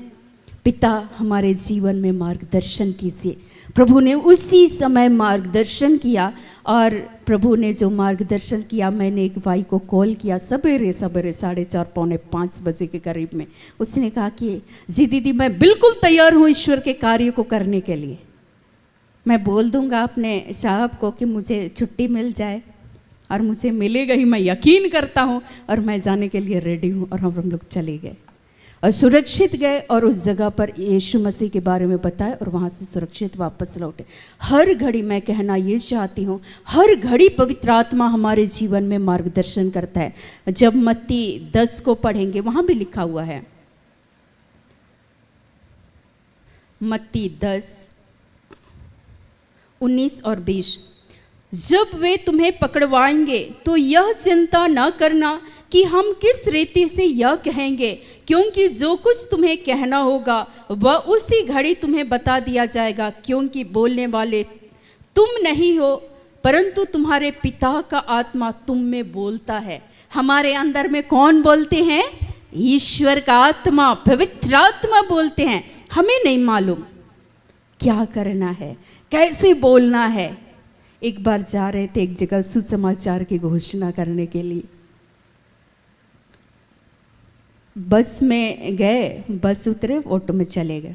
पिता हमारे जीवन में मार्गदर्शन कीजिए। प्रभु ने उसी समय मार्गदर्शन किया, और प्रभु ने जो मार्गदर्शन किया, मैंने एक भाई को कॉल किया सवेरे सवेरे 4:30 पौने 5 बजे के करीब में। उसने कहा कि जी दीदी मैं बिल्कुल तैयार हूँ ईश्वर के कार्य को करने के लिए। मैं बोल दूँगा अपने साहब को कि मुझे छुट्टी मिल जाए, और मुझे मिलेगा ही, मैं यकीन करता हूँ, और मैं जाने के लिए रेडी हूँ। और हम लोग चले गए और सुरक्षित गए, और उस जगह पर यीशु मसीह के बारे में बताया, और वहाँ से सुरक्षित वापस लौटे। हर घड़ी मैं कहना ये चाहती हूँ, हर घड़ी पवित्र आत्मा हमारे जीवन में मार्गदर्शन करता है। जब मत्ती 10 को पढ़ेंगे, वहाँ भी लिखा हुआ है, मत्ती 10 19 और 20, जब वे तुम्हें पकड़वाएंगे तो यह चिंता न करना कि हम किस रीति से यह कहेंगे, क्योंकि जो कुछ तुम्हें कहना होगा वह उसी घड़ी तुम्हें बता दिया जाएगा। क्योंकि बोलने वाले तुम नहीं हो, परंतु तुम्हारे पिता का आत्मा तुम में बोलता है। हमारे अंदर में कौन बोलते हैं? ईश्वर का आत्मा, पवित्र आत्मा बोलते हैं। हमें नहीं मालूम क्या करना है, कैसे बोलना है। एक बार जा रहे थे एक जगह सुसमाचार की घोषणा करने के लिए, बस में गए, बस उतरे, ऑटो में चले गए।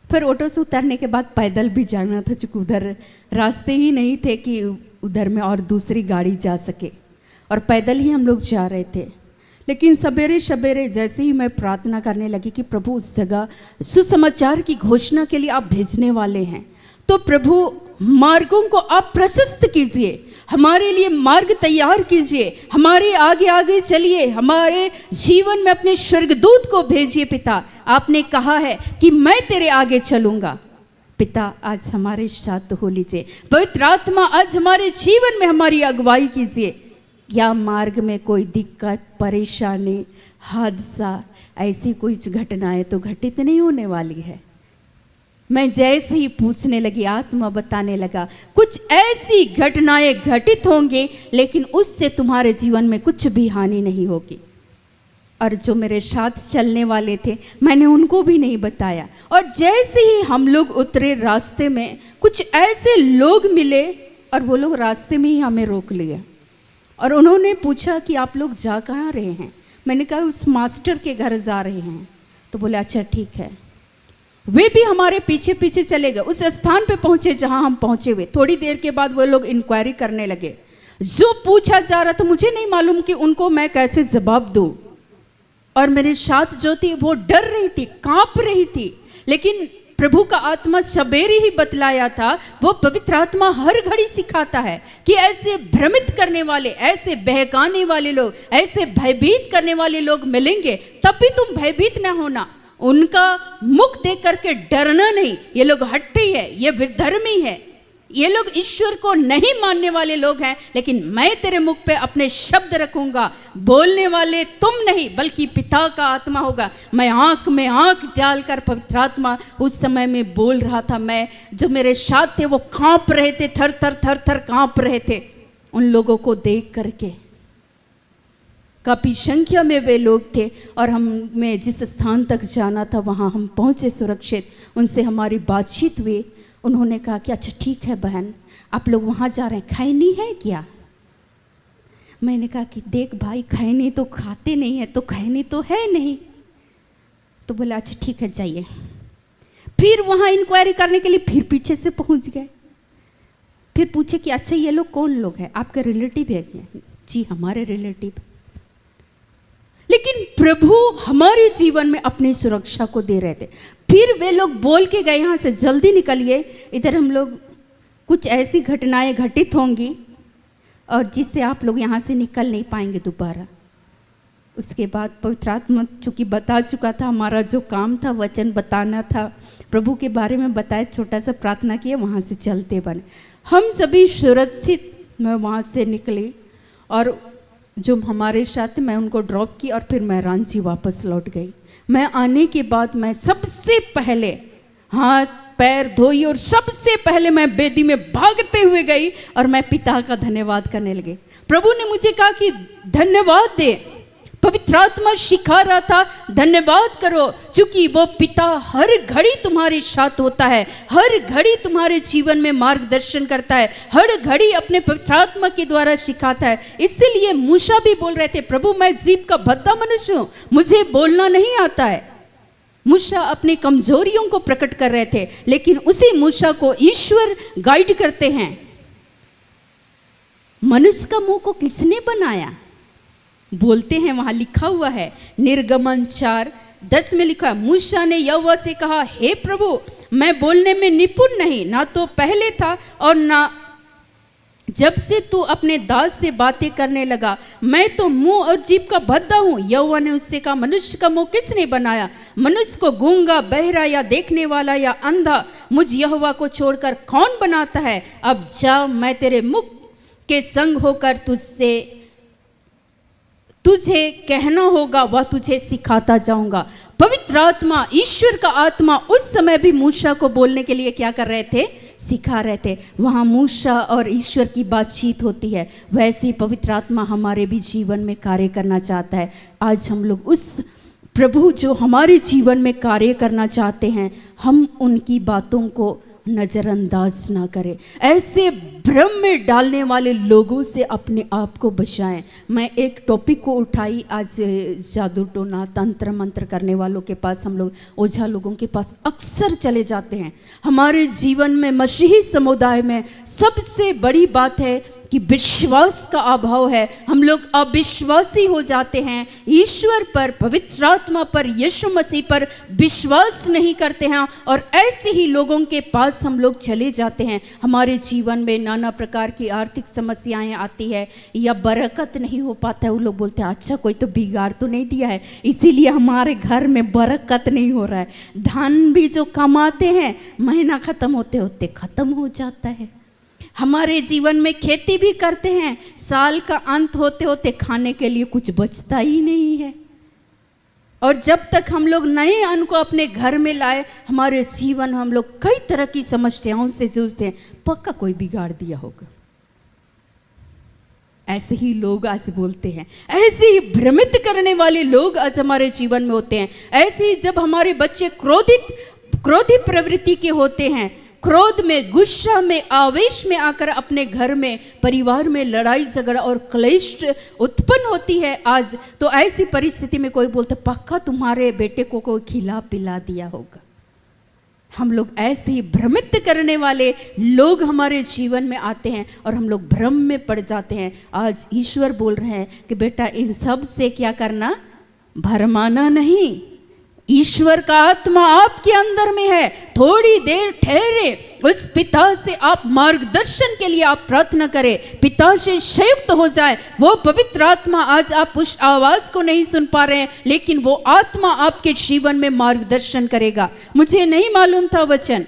फिर ऑटो से उतरने के बाद पैदल भी जाना था, चूँकि उधर रास्ते ही नहीं थे कि उधर में और दूसरी गाड़ी जा सके, और पैदल ही हम लोग जा रहे थे। लेकिन सवेरे सवेरे जैसे ही मैं प्रार्थना करने लगी कि प्रभु उस जगह सुसमाचार की घोषणा के लिए आप भेजने वाले हैं, तो प्रभु मार्गों को आप प्रशस्त कीजिए, हमारे लिए मार्ग तैयार कीजिए, हमारे आगे आगे चलिए, हमारे जीवन में अपने स्वर्गदूत को भेजिए पिता। आपने कहा है कि मैं तेरे आगे चलूँगा। पिता आज हमारे साथ हो लीजिए, पवित्र आत्मा आज हमारे जीवन में हमारी अगुवाई कीजिए। क्या मार्ग में कोई दिक्कत, परेशानी, हादसा, ऐसी कुछ घटनाएं तो घटित नहीं होने वाली है। मैं जैसे ही पूछने लगी, आत्मा बताने लगा कुछ ऐसी घटनाएं घटित होंगी, लेकिन उससे तुम्हारे जीवन में कुछ भी हानि नहीं होगी। और जो मेरे साथ चलने वाले थे, मैंने उनको भी नहीं बताया। और जैसे ही हम लोग उतरे रास्ते में, कुछ ऐसे लोग मिले और वो लोग रास्ते में ही हमें रोक लिए और उन्होंने पूछा कि आप लोग जा कहाँ रहे हैं। मैंने कहा उस मास्टर के घर जा रहे हैं। तो बोले अच्छा ठीक है। वे भी हमारे पीछे पीछे चले गए, उस स्थान पे पहुंचे जहां हम पहुंचे हुए। थोड़ी देर के बाद वो लोग इंक्वायरी करने लगे। जो पूछा जा रहा था मुझे नहीं मालूम कि उनको मैं कैसे जवाब दूं। और मेरे साथ जो थी वो डर रही थी, कांप रही थी। लेकिन प्रभु का आत्मा सवेरे ही बतलाया था, वो पवित्र आत्मा हर घड़ी सिखाता है कि ऐसे भ्रमित करने वाले, ऐसे बहकाने वाले लोग, ऐसे भयभीत करने वाले लोग मिलेंगे, तब भी तुम भयभीत ना होना। उनका मुख देख करके डरना नहीं। ये लोग हट्टी है, ये विधर्मी है, ये लोग ईश्वर को नहीं मानने वाले लोग हैं, लेकिन मैं तेरे मुख पे अपने शब्द रखूंगा। बोलने वाले तुम नहीं बल्कि पिता का आत्मा होगा। मैं आंख में आंख डालकर पवित्र आत्मा उस समय में बोल रहा था। मैं जो मेरे साथ थे वो कांप रहे थे, थर थर थर थर कांप रहे थे उन लोगों को देख करके। काफ़ी संख्या में वे लोग थे और हमें जिस स्थान तक जाना था वहाँ हम पहुँचे सुरक्षित। उनसे हमारी बातचीत हुई। उन्होंने कहा कि अच्छा ठीक है बहन, आप लोग वहाँ जा रहे हैं, खैनी है क्या? मैंने कहा कि देख भाई, खैनी तो खाते नहीं है, तो खैनी तो है नहीं। तो बोला अच्छा ठीक है जाइए। फिर वहाँ इंक्वायरी करने के लिए फिर पीछे से पहुँच गए। फिर पूछे कि अच्छा ये लोग कौन लोग हैं, आपके रिलेटिव है क्या? जी हमारे रिलेटिव। लेकिन प्रभु हमारे जीवन में अपनी सुरक्षा को दे रहे थे। फिर वे लोग बोल के गए यहाँ से जल्दी निकलिए, इधर हम लोग कुछ ऐसी घटनाएं घटित होंगी और जिससे आप लोग यहाँ से निकल नहीं पाएंगे दोबारा। उसके बाद पवित्र आत्मा चूँकि बता चुका था, हमारा जो काम था वचन बताना था, प्रभु के बारे में बताया, छोटा सा प्रार्थना किया, वहाँ से चलते बने। हम सभी सुरक्षित मैं वहाँ से निकली और जो हमारे साथ मैं उनको ड्रॉप की और फिर मैं रांची वापस लौट गई। मैं आने के बाद मैं सबसे पहले हाथ पैर धोई और सबसे पहले मैं बेदी में भागते हुए गई और मैं पिता का धन्यवाद करने लगी। प्रभु ने मुझे कहा कि धन्यवाद दे। पवित्र आत्मा सिखा रहा था धन्यवाद करो, क्योंकि वो पिता हर घड़ी तुम्हारे साथ होता है, हर घड़ी तुम्हारे जीवन में मार्गदर्शन करता है, हर घड़ी अपने पवित्र आत्मा के द्वारा सिखाता है। इसीलिए मूसा भी बोल रहे थे, प्रभु मैं जीभ का भद्दा मनुष्य हूँ, मुझे बोलना नहीं आता है। मूसा अपनी कमजोरियों को प्रकट कर रहे थे, लेकिन उसी मूसा को ईश्वर गाइड करते हैं। मनुष्य का मुंह को किसने बनाया? बोलते हैं, वहां लिखा हुआ है निर्गमन 4:10 में लिखा है, मूसा ने यहोवा से कहा, हे प्रभु मैं बोलने में निपुण नहीं, ना तो पहले था और ना जब से तू अपने दास से बातें करने लगा। मैं तो मुंह और जीभ का भद्दा हूँ। यहोवा ने उससे कहा, मनुष्य का मुंह किसने बनाया? मनुष्य को गूंगा, बहरा या देखने वाला या अंधा मुझ यहोवा को छोड़कर कौन बनाता है? अब जा, मैं तेरे मुख के संग होकर तुझे कहना होगा वह तुझे सिखाता जाऊंगा। पवित्र आत्मा, ईश्वर का आत्मा उस समय भी मूसा को बोलने के लिए क्या कर रहे थे? सिखा रहे थे। वहाँ मूसा और ईश्वर की बातचीत होती है, वैसे ही पवित्र आत्मा हमारे भी जीवन में कार्य करना चाहता है। आज हम लोग उस प्रभु जो हमारे जीवन में कार्य करना चाहते हैं, हम उनकी बातों को नज़रअंदाज ना करें। ऐसे भ्रम में डालने वाले लोगों से अपने आप को बचाएं। मैं एक टॉपिक को उठाई आज, जादू टोना तंत्र मंत्र करने वालों के पास, हम लोग ओझा लोगों के पास अक्सर चले जाते हैं। हमारे जीवन में मसीही समुदाय में सबसे बड़ी बात है कि विश्वास का अभाव है। हम लोग अविश्वासी हो जाते हैं, ईश्वर पर, पवित्र आत्मा पर, यीशु मसीह पर विश्वास नहीं करते हैं और ऐसे ही लोगों के पास हम लोग चले जाते हैं। हमारे जीवन में नाना प्रकार की आर्थिक समस्याएं आती है या बरकत नहीं हो पाता है। वो लोग बोलते हैं अच्छा कोई तो बिगाड़ तो नहीं दिया है इसीलिए हमारे घर में बरकत नहीं हो रहा है। धन भी जो कमाते हैं महीना ख़त्म होते होते ख़त्म हो जाता है। हमारे जीवन में खेती भी करते हैं, साल का अंत होते होते खाने के लिए कुछ बचता ही नहीं है। और जब तक हम लोग नए अन्न को अपने घर में लाए, हमारे जीवन हम लोग कई तरह की समस्याओं से जूझते हैं। पक्का कोई बिगाड़ दिया होगा। ऐसे ही लोग आज बोलते हैं, ऐसे ही भ्रमित करने वाले लोग आज हमारे जीवन में होते हैं। ऐसे ही जब हमारे बच्चे क्रोधी प्रवृत्ति के होते हैं, क्रोध में, गुस्सा में, आवेश में आकर अपने घर में, परिवार में लड़ाई झगड़ा और क्लेश उत्पन्न होती है आज, तो ऐसी परिस्थिति में कोई बोलता पक्का तुम्हारे बेटे को कोई खिला पिला दिया होगा। हम लोग ऐसे ही भ्रमित करने वाले लोग हमारे जीवन में आते हैं और हम लोग भ्रम में पड़ जाते हैं। आज ईश्वर बोल रहे हैं कि बेटा इन सब से क्या करना, भरमाना नहीं। ईश्वर का आत्मा आपके अंदर में है, थोड़ी देर ठहरे, उस पिता से आप मार्गदर्शन के लिए आप प्रार्थना करें, पिता से संयुक्त हो जाए। वो पवित्र आत्मा, आज आप उस आवाज को नहीं सुन पा रहे हैं लेकिन वो आत्मा आपके जीवन में मार्गदर्शन करेगा। मुझे नहीं मालूम था वचन,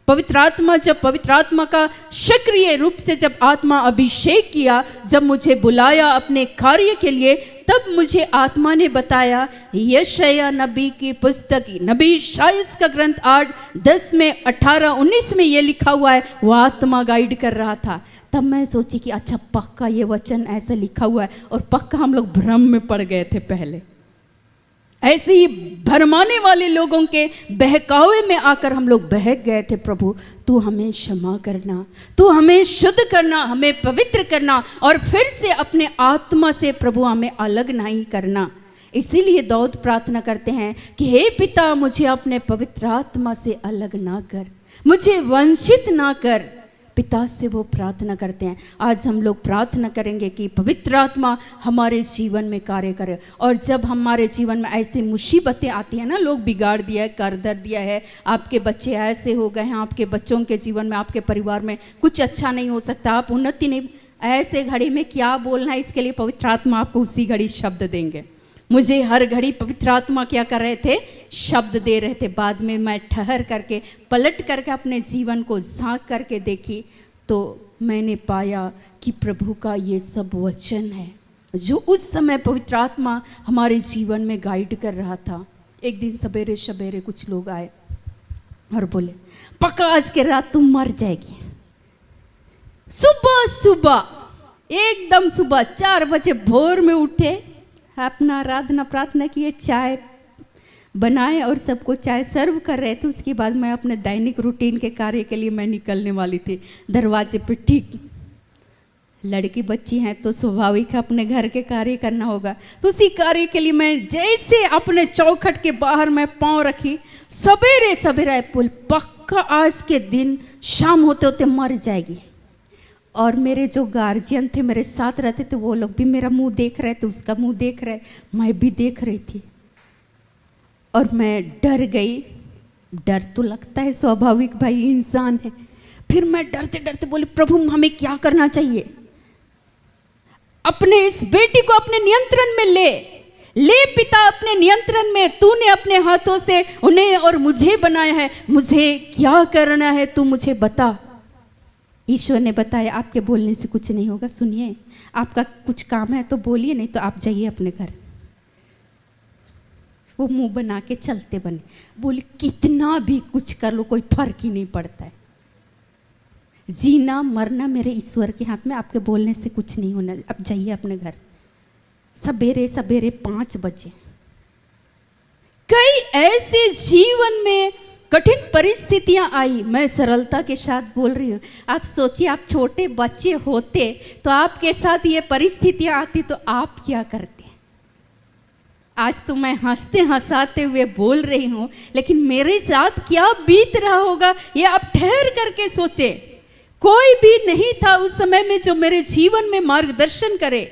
पवित्र आत्मा जब पवित्र आत्मा का सक्रिय रूप से जब आत्मा अभिषेक किया, जब मुझे बुलाया अपने कार्य के लिए, तब मुझे आत्मा ने बताया यशायाह नबी की पुस्तक, नबी यशायाह का ग्रंथ 8:10 में 18-19 में ये लिखा हुआ है। वो आत्मा गाइड कर रहा था। तब मैं सोची कि अच्छा पक्का ये वचन ऐसा लिखा हुआ है, और पक्का हम लोग भ्रम में पड़ गए थे पहले। ऐसे ही भरमाने वाले लोगों के बहकावे में आकर हम लोग बहक गए थे। प्रभु तू हमें क्षमा करना, तू हमें शुद्ध करना, हमें पवित्र करना और फिर से अपने आत्मा से प्रभु हमें अलग नहीं करना। इसीलिए दाऊद प्रार्थना करते हैं कि हे पिता मुझे अपने पवित्र आत्मा से अलग ना कर, मुझे वंचित ना कर। पिता से वो प्रार्थना करते हैं। आज हम लोग प्रार्थना करेंगे कि पवित्र आत्मा हमारे जीवन में कार्य करे। और जब हमारे जीवन में ऐसी मुसीबतें आती हैं ना, लोग बिगाड़ दिया है, कर दर दिया है, आपके बच्चे ऐसे हो गए हैं, आपके बच्चों के जीवन में, आपके परिवार में कुछ अच्छा नहीं हो सकता, आप उन्नति नहीं, ऐसे घड़ी में क्या बोलना है, इसके लिए पवित्र आत्मा आपको उसी घड़ी शब्द देंगे। मुझे हर घड़ी पवित्र आत्मा क्या कर रहे थे, शब्द दे रहे थे। बाद में मैं ठहर करके, पलट करके अपने जीवन को झांक करके देखी तो मैंने पाया कि प्रभु का ये सब वचन है जो उस समय पवित्र आत्मा हमारे जीवन में गाइड कर रहा था। एक दिन सवेरे सवेरे कुछ लोग आए और बोले पक्का आज के रात तुम मर जाएगी। सुबह सुबह एकदम सुबह 4 बजे भोर में उठे, अपना आराधना प्रार्थना किए, चाय बनाए और सबको चाय सर्व कर रहे थे। उसके बाद मैं अपने दैनिक रूटीन के कार्य के लिए मैं निकलने वाली थी। दरवाजे पे ठीक लड़की बच्ची हैं तो स्वाभाविक है अपने घर के कार्य करना होगा, तो उसी कार्य के लिए मैं जैसे अपने चौखट के बाहर मैं पाँव रखी, सवेरे सवेरे पुल पक्का आज के दिन शाम होते होते मर जाएगी। और मेरे जो गार्जियन थे मेरे साथ रहते थे, वो लोग भी मेरा मुंह देख रहे थे, उसका मुंह देख रहे, मैं भी देख रही थी और मैं डर गई। डर तो लगता है स्वाभाविक, भाई इंसान है। फिर मैं डरते डरते बोली प्रभु हमें क्या करना चाहिए, अपने इस बेटी को अपने नियंत्रण में ले पिता, अपने नियंत्रण में। तूने अपने हाथों से उन्हें और मुझे बनाया है, मुझे क्या करना है तू मुझे बता। ईश्वर ने बताया आपके बोलने से कुछ नहीं होगा, सुनिए आपका कुछ काम है तो बोलिए, नहीं तो आप जाइए अपने घर। वो मुंह बना के चलते बने, बोले कितना भी कुछ कर लो कोई फर्क ही नहीं पड़ता है, जीना मरना मेरे ईश्वर के हाथ में, आपके बोलने से कुछ नहीं होना, अब जाइए अपने घर। सवेरे सवेरे 5 बजे। कई ऐसे जीवन में कठिन परिस्थितियां आई, मैं सरलता के साथ बोल रही हूँ। आप सोचिए आप छोटे बच्चे होते तो आपके साथ ये परिस्थितियां आती तो आप क्या करते। आज तो मैं हंसते हंसाते हुए बोल रही हूँ, लेकिन मेरे साथ क्या बीत रहा होगा ये आप ठहर करके सोचे। कोई भी नहीं था उस समय में जो मेरे जीवन में मार्गदर्शन करे।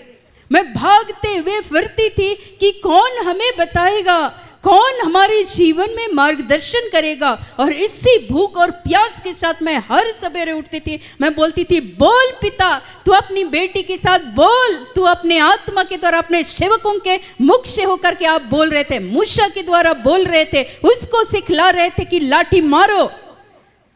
मैं भागते हुए फिरती थी कि कौन हमें बताएगा, कौन हमारे जीवन में मार्गदर्शन करेगा। और इसी भूख और प्यास के साथ मैं हर सवेरे उठती थी। मैं बोलती थी, बोल पिता, तू अपनी बेटी के साथ बोल। तू अपने आत्मा के द्वारा अपने सेवकों के मुख से होकर के आप बोल रहे थे, मूसा के द्वारा बोल रहे थे, उसको सिखला रहे थे कि लाठी मारो।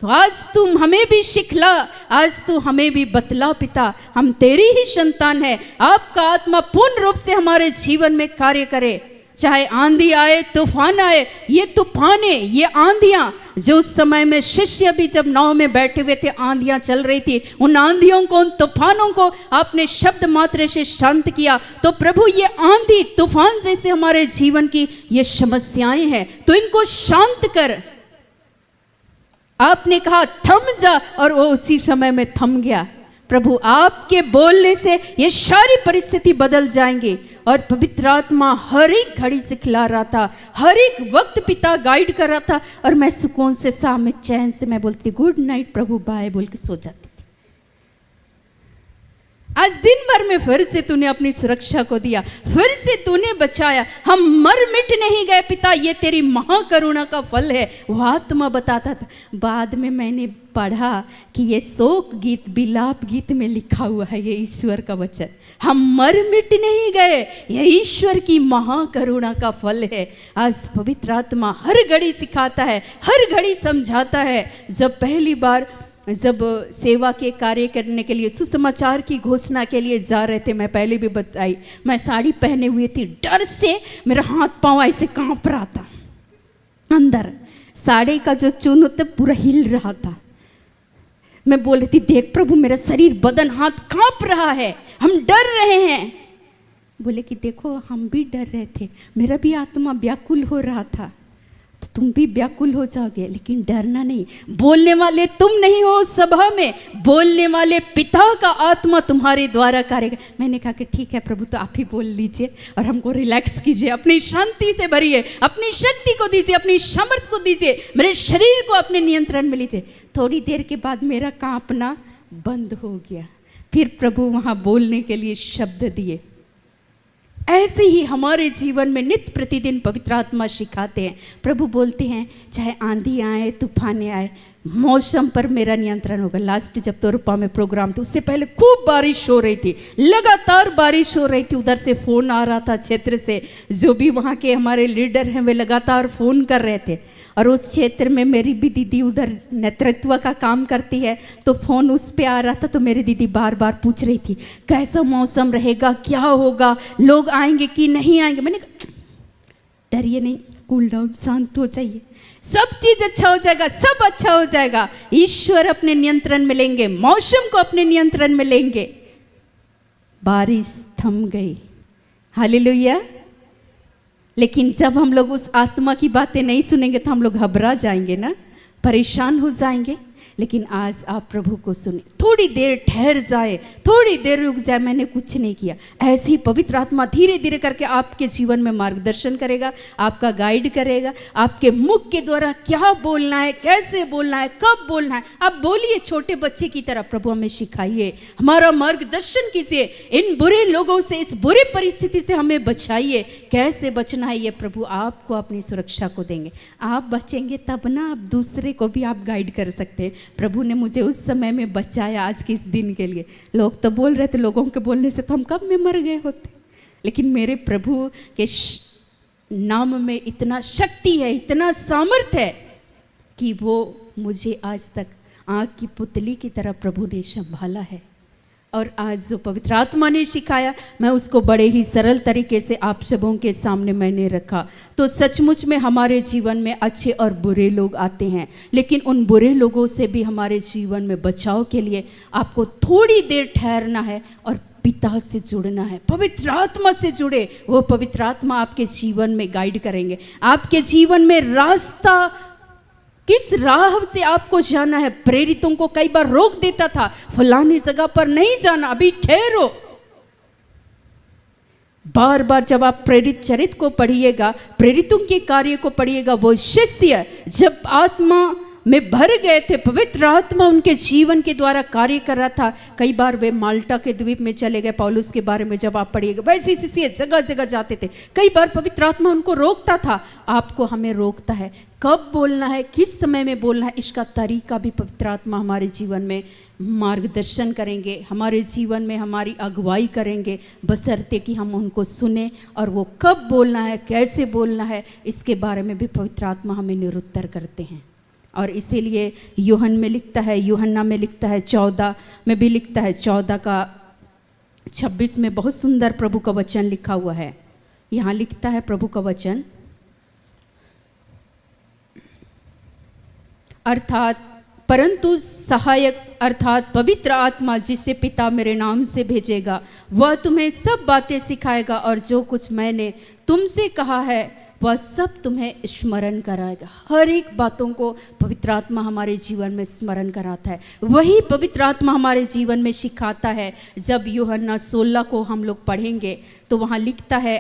तो आज तुम हमें भी सिखला, आज तू हमें भी बतला पिता, हम तेरी ही संतान है। आपका आत्मा पूर्ण रूप से हमारे जीवन में कार्य करे। चाहे आंधी आए, तूफान आए, ये तूफाने, ये आंधियां जो उस समय में शिष्य भी जब नाव में बैठे हुए थे, आंधियां चल रही थी, उन आंधियों को, उन तूफानों को आपने शब्द मात्र से शांत किया। तो प्रभु ये आंधी तूफान जैसे हमारे जीवन की ये समस्याएं हैं, तो इनको शांत कर। आपने कहा थम जा, और वो उसी समय में थम गया। प्रभु आपके बोलने से ये सारी परिस्थिति बदल जाएंगी। और पवित्र आत्मा हर एक घड़ी सिखला रहा था, हर एक वक्त पिता गाइड कर रहा था। और मैं सुकून से शाम में चैन से मैं बोलती गुड नाइट प्रभु बाय बोल के सो जाती थी। आज दिन भर में फिर से तूने अपनी सुरक्षा को दिया, फिर से तूने बचाया। हम मर मिट नहीं गए पिता, ये तेरी महाकरुणा का फल है। वो आत्मा बताता था। बाद में मैंने पढ़ा कि ये शोक गीत, विलाप गीत में लिखा हुआ है, ये ईश्वर का वचन। हम मर मिट नहीं गए, ये ईश्वर की महाकरुणा का फल है। आज पवित्र आत्मा हर घड़ी सिखाता है, हर घड़ी समझाता है। जब पहली बार जब सेवा के कार्य करने के लिए, सुसमाचार की घोषणा के लिए जा रहे थे, मैं पहले भी बताई, मैं साड़ी पहने हुई थी, डर से मेरा हाथ पांव ऐसे कांप रहा था। अंदर साड़ी का जो चून होता पूरा हिल रहा था। मैं बोल रही थी, देख प्रभु मेरा शरीर, बदन, हाथ कांप रहा है, हम डर रहे हैं। बोले कि देखो हम भी डर रहे थे, मेरा भी आत्मा व्याकुल हो रहा था, तो तुम भी व्याकुल हो जाओगे, लेकिन डरना नहीं। बोलने वाले तुम नहीं हो सभा में, बोलने वाले पिता का आत्मा तुम्हारे द्वारा करेगा। मैंने कहा कि ठीक है प्रभु, तो आप ही बोल लीजिए और हमको रिलैक्स कीजिए, अपनी शांति से भरिए, अपनी शक्ति को दीजिए, अपनी सामर्थ को दीजिए, मेरे शरीर को अपने नियंत्रण में लीजिए। थोड़ी देर के बाद मेरा कांपना बंद हो गया। फिर प्रभु वहाँ बोलने के लिए शब्द दिए। ऐसे ही हमारे जीवन में नित्य प्रतिदिन पवित्र आत्मा सिखाते हैं। प्रभु बोलते हैं चाहे आंधी आए, तूफाने आए, मौसम पर मेरा नियंत्रण होगा। लास्ट जब तोरपा में प्रोग्राम था, उससे पहले खूब बारिश हो रही थी, लगातार बारिश हो रही थी। उधर से फ़ोन आ रहा था क्षेत्र से, जो भी वहाँ के हमारे लीडर हैं वे लगातार फ़ोन कर रहे थे। और उस क्षेत्र में मेरी भी दीदी उधर नेतृत्व का काम करती है, तो फ़ोन उस पर आ रहा था। तो मेरी दीदी बार बार पूछ रही थी कैसा मौसम रहेगा, क्या होगा, लोग आएंगे कि नहीं आएंगे। मैंने कहा डरिए नहीं, कूल डाउन, शांत हो जाइए, सब चीज अच्छा हो जाएगा, सब अच्छा हो जाएगा। ईश्वर अपने नियंत्रण में लेंगे, मौसम को अपने नियंत्रण में लेंगे। बारिश थम गई, हालेलुया। लेकिन जब हम लोग उस आत्मा की बातें नहीं सुनेंगे तो हम लोग घबरा जाएंगे ना, परेशान हो जाएंगे। लेकिन आज आप प्रभु को सुने, थोड़ी देर ठहर जाए, थोड़ी देर रुक जाए। मैंने कुछ नहीं किया, ऐसे ही पवित्र आत्मा धीरे धीरे करके आपके जीवन में मार्गदर्शन करेगा, आपका गाइड करेगा। आपके मुख के द्वारा क्या बोलना है, कैसे बोलना है, कब बोलना है, आप बोलिए छोटे बच्चे की तरह। प्रभु हमें सिखाइए, हमारा मार्गदर्शन कीजिए, इन बुरे लोगों से, इस बुरे परिस्थिति से हमें बचाइए। कैसे बचना है ये प्रभु आपको अपनी सुरक्षा को देंगे। आप बचेंगे तब ना आप दूसरे को भी आप गाइड कर सकते हैं। प्रभु ने मुझे उस समय में बचाया आज के इस दिन के लिए। लोग तो बोल रहे थे, लोगों के बोलने से तो हम कब में मर गए होते, लेकिन मेरे प्रभु के नाम में इतना शक्ति है, इतना सामर्थ्य है कि वो मुझे आज तक आँख की पुतली की तरह प्रभु ने संभाला है। और आज जो पवित्र आत्मा ने सिखाया, मैं उसको बड़े ही सरल तरीके से आप सबों के सामने मैंने रखा। तो सचमुच में हमारे जीवन में अच्छे और बुरे लोग आते हैं, लेकिन उन बुरे लोगों से भी हमारे जीवन में बचाव के लिए आपको थोड़ी देर ठहरना है और पिता से जुड़ना है, पवित्र आत्मा से जुड़े। वो पवित्र आत्मा आपके जीवन में गाइड करेंगे, आपके जीवन में रास्ता, किस राह से आपको जाना है। प्रेरितों को कई बार रोक देता था, फलानी जगह पर नहीं जाना, अभी ठहरो। बार बार जब आप प्रेरित चरित्र को पढ़िएगा, प्रेरितों के कार्य को पढ़िएगा, वो शिष्य जब आत्मा में भर गए थे। पवित्र आत्मा उनके जीवन के द्वारा कार्य कर रहा था। कई बार वे माल्टा के द्वीप में चले गए, पौलुस के बारे में जब आप पढ़िएगा, वैसे इसी जगह जगह जाते थे। कई बार पवित्र आत्मा उनको रोकता था। आपको हमें रोकता है, कब बोलना है, किस समय में बोलना है, इसका तरीका भी पवित्र आत्मा हमारे जीवन में मार्गदर्शन करेंगे, हमारे जीवन में हमारी अगुवाई करेंगे, बशर्ते कि हम उनको सुने। और वो कब बोलना है, कैसे बोलना है, इसके बारे में भी पवित्र आत्मा हमें निरुत्तर करते हैं। और इसीलिए यूहन्ना में लिखता है 14 में भी लिखता है, 14 का 26 में बहुत सुंदर प्रभु का वचन लिखा हुआ है। यहाँ लिखता है प्रभु का वचन, अर्थात परंतु सहायक अर्थात पवित्र आत्मा जिसे पिता मेरे नाम से भेजेगा, वह तुम्हें सब बातें सिखाएगा और जो कुछ मैंने तुमसे कहा है वह सब तुम्हें स्मरण कराएगा। हर एक बातों को पवित्र आत्मा हमारे जीवन में स्मरण कराता है। वही पवित्र आत्मा हमारे जीवन में सिखाता है। जब यूहन्ना 16 को हम लोग पढ़ेंगे तो वहाँ लिखता है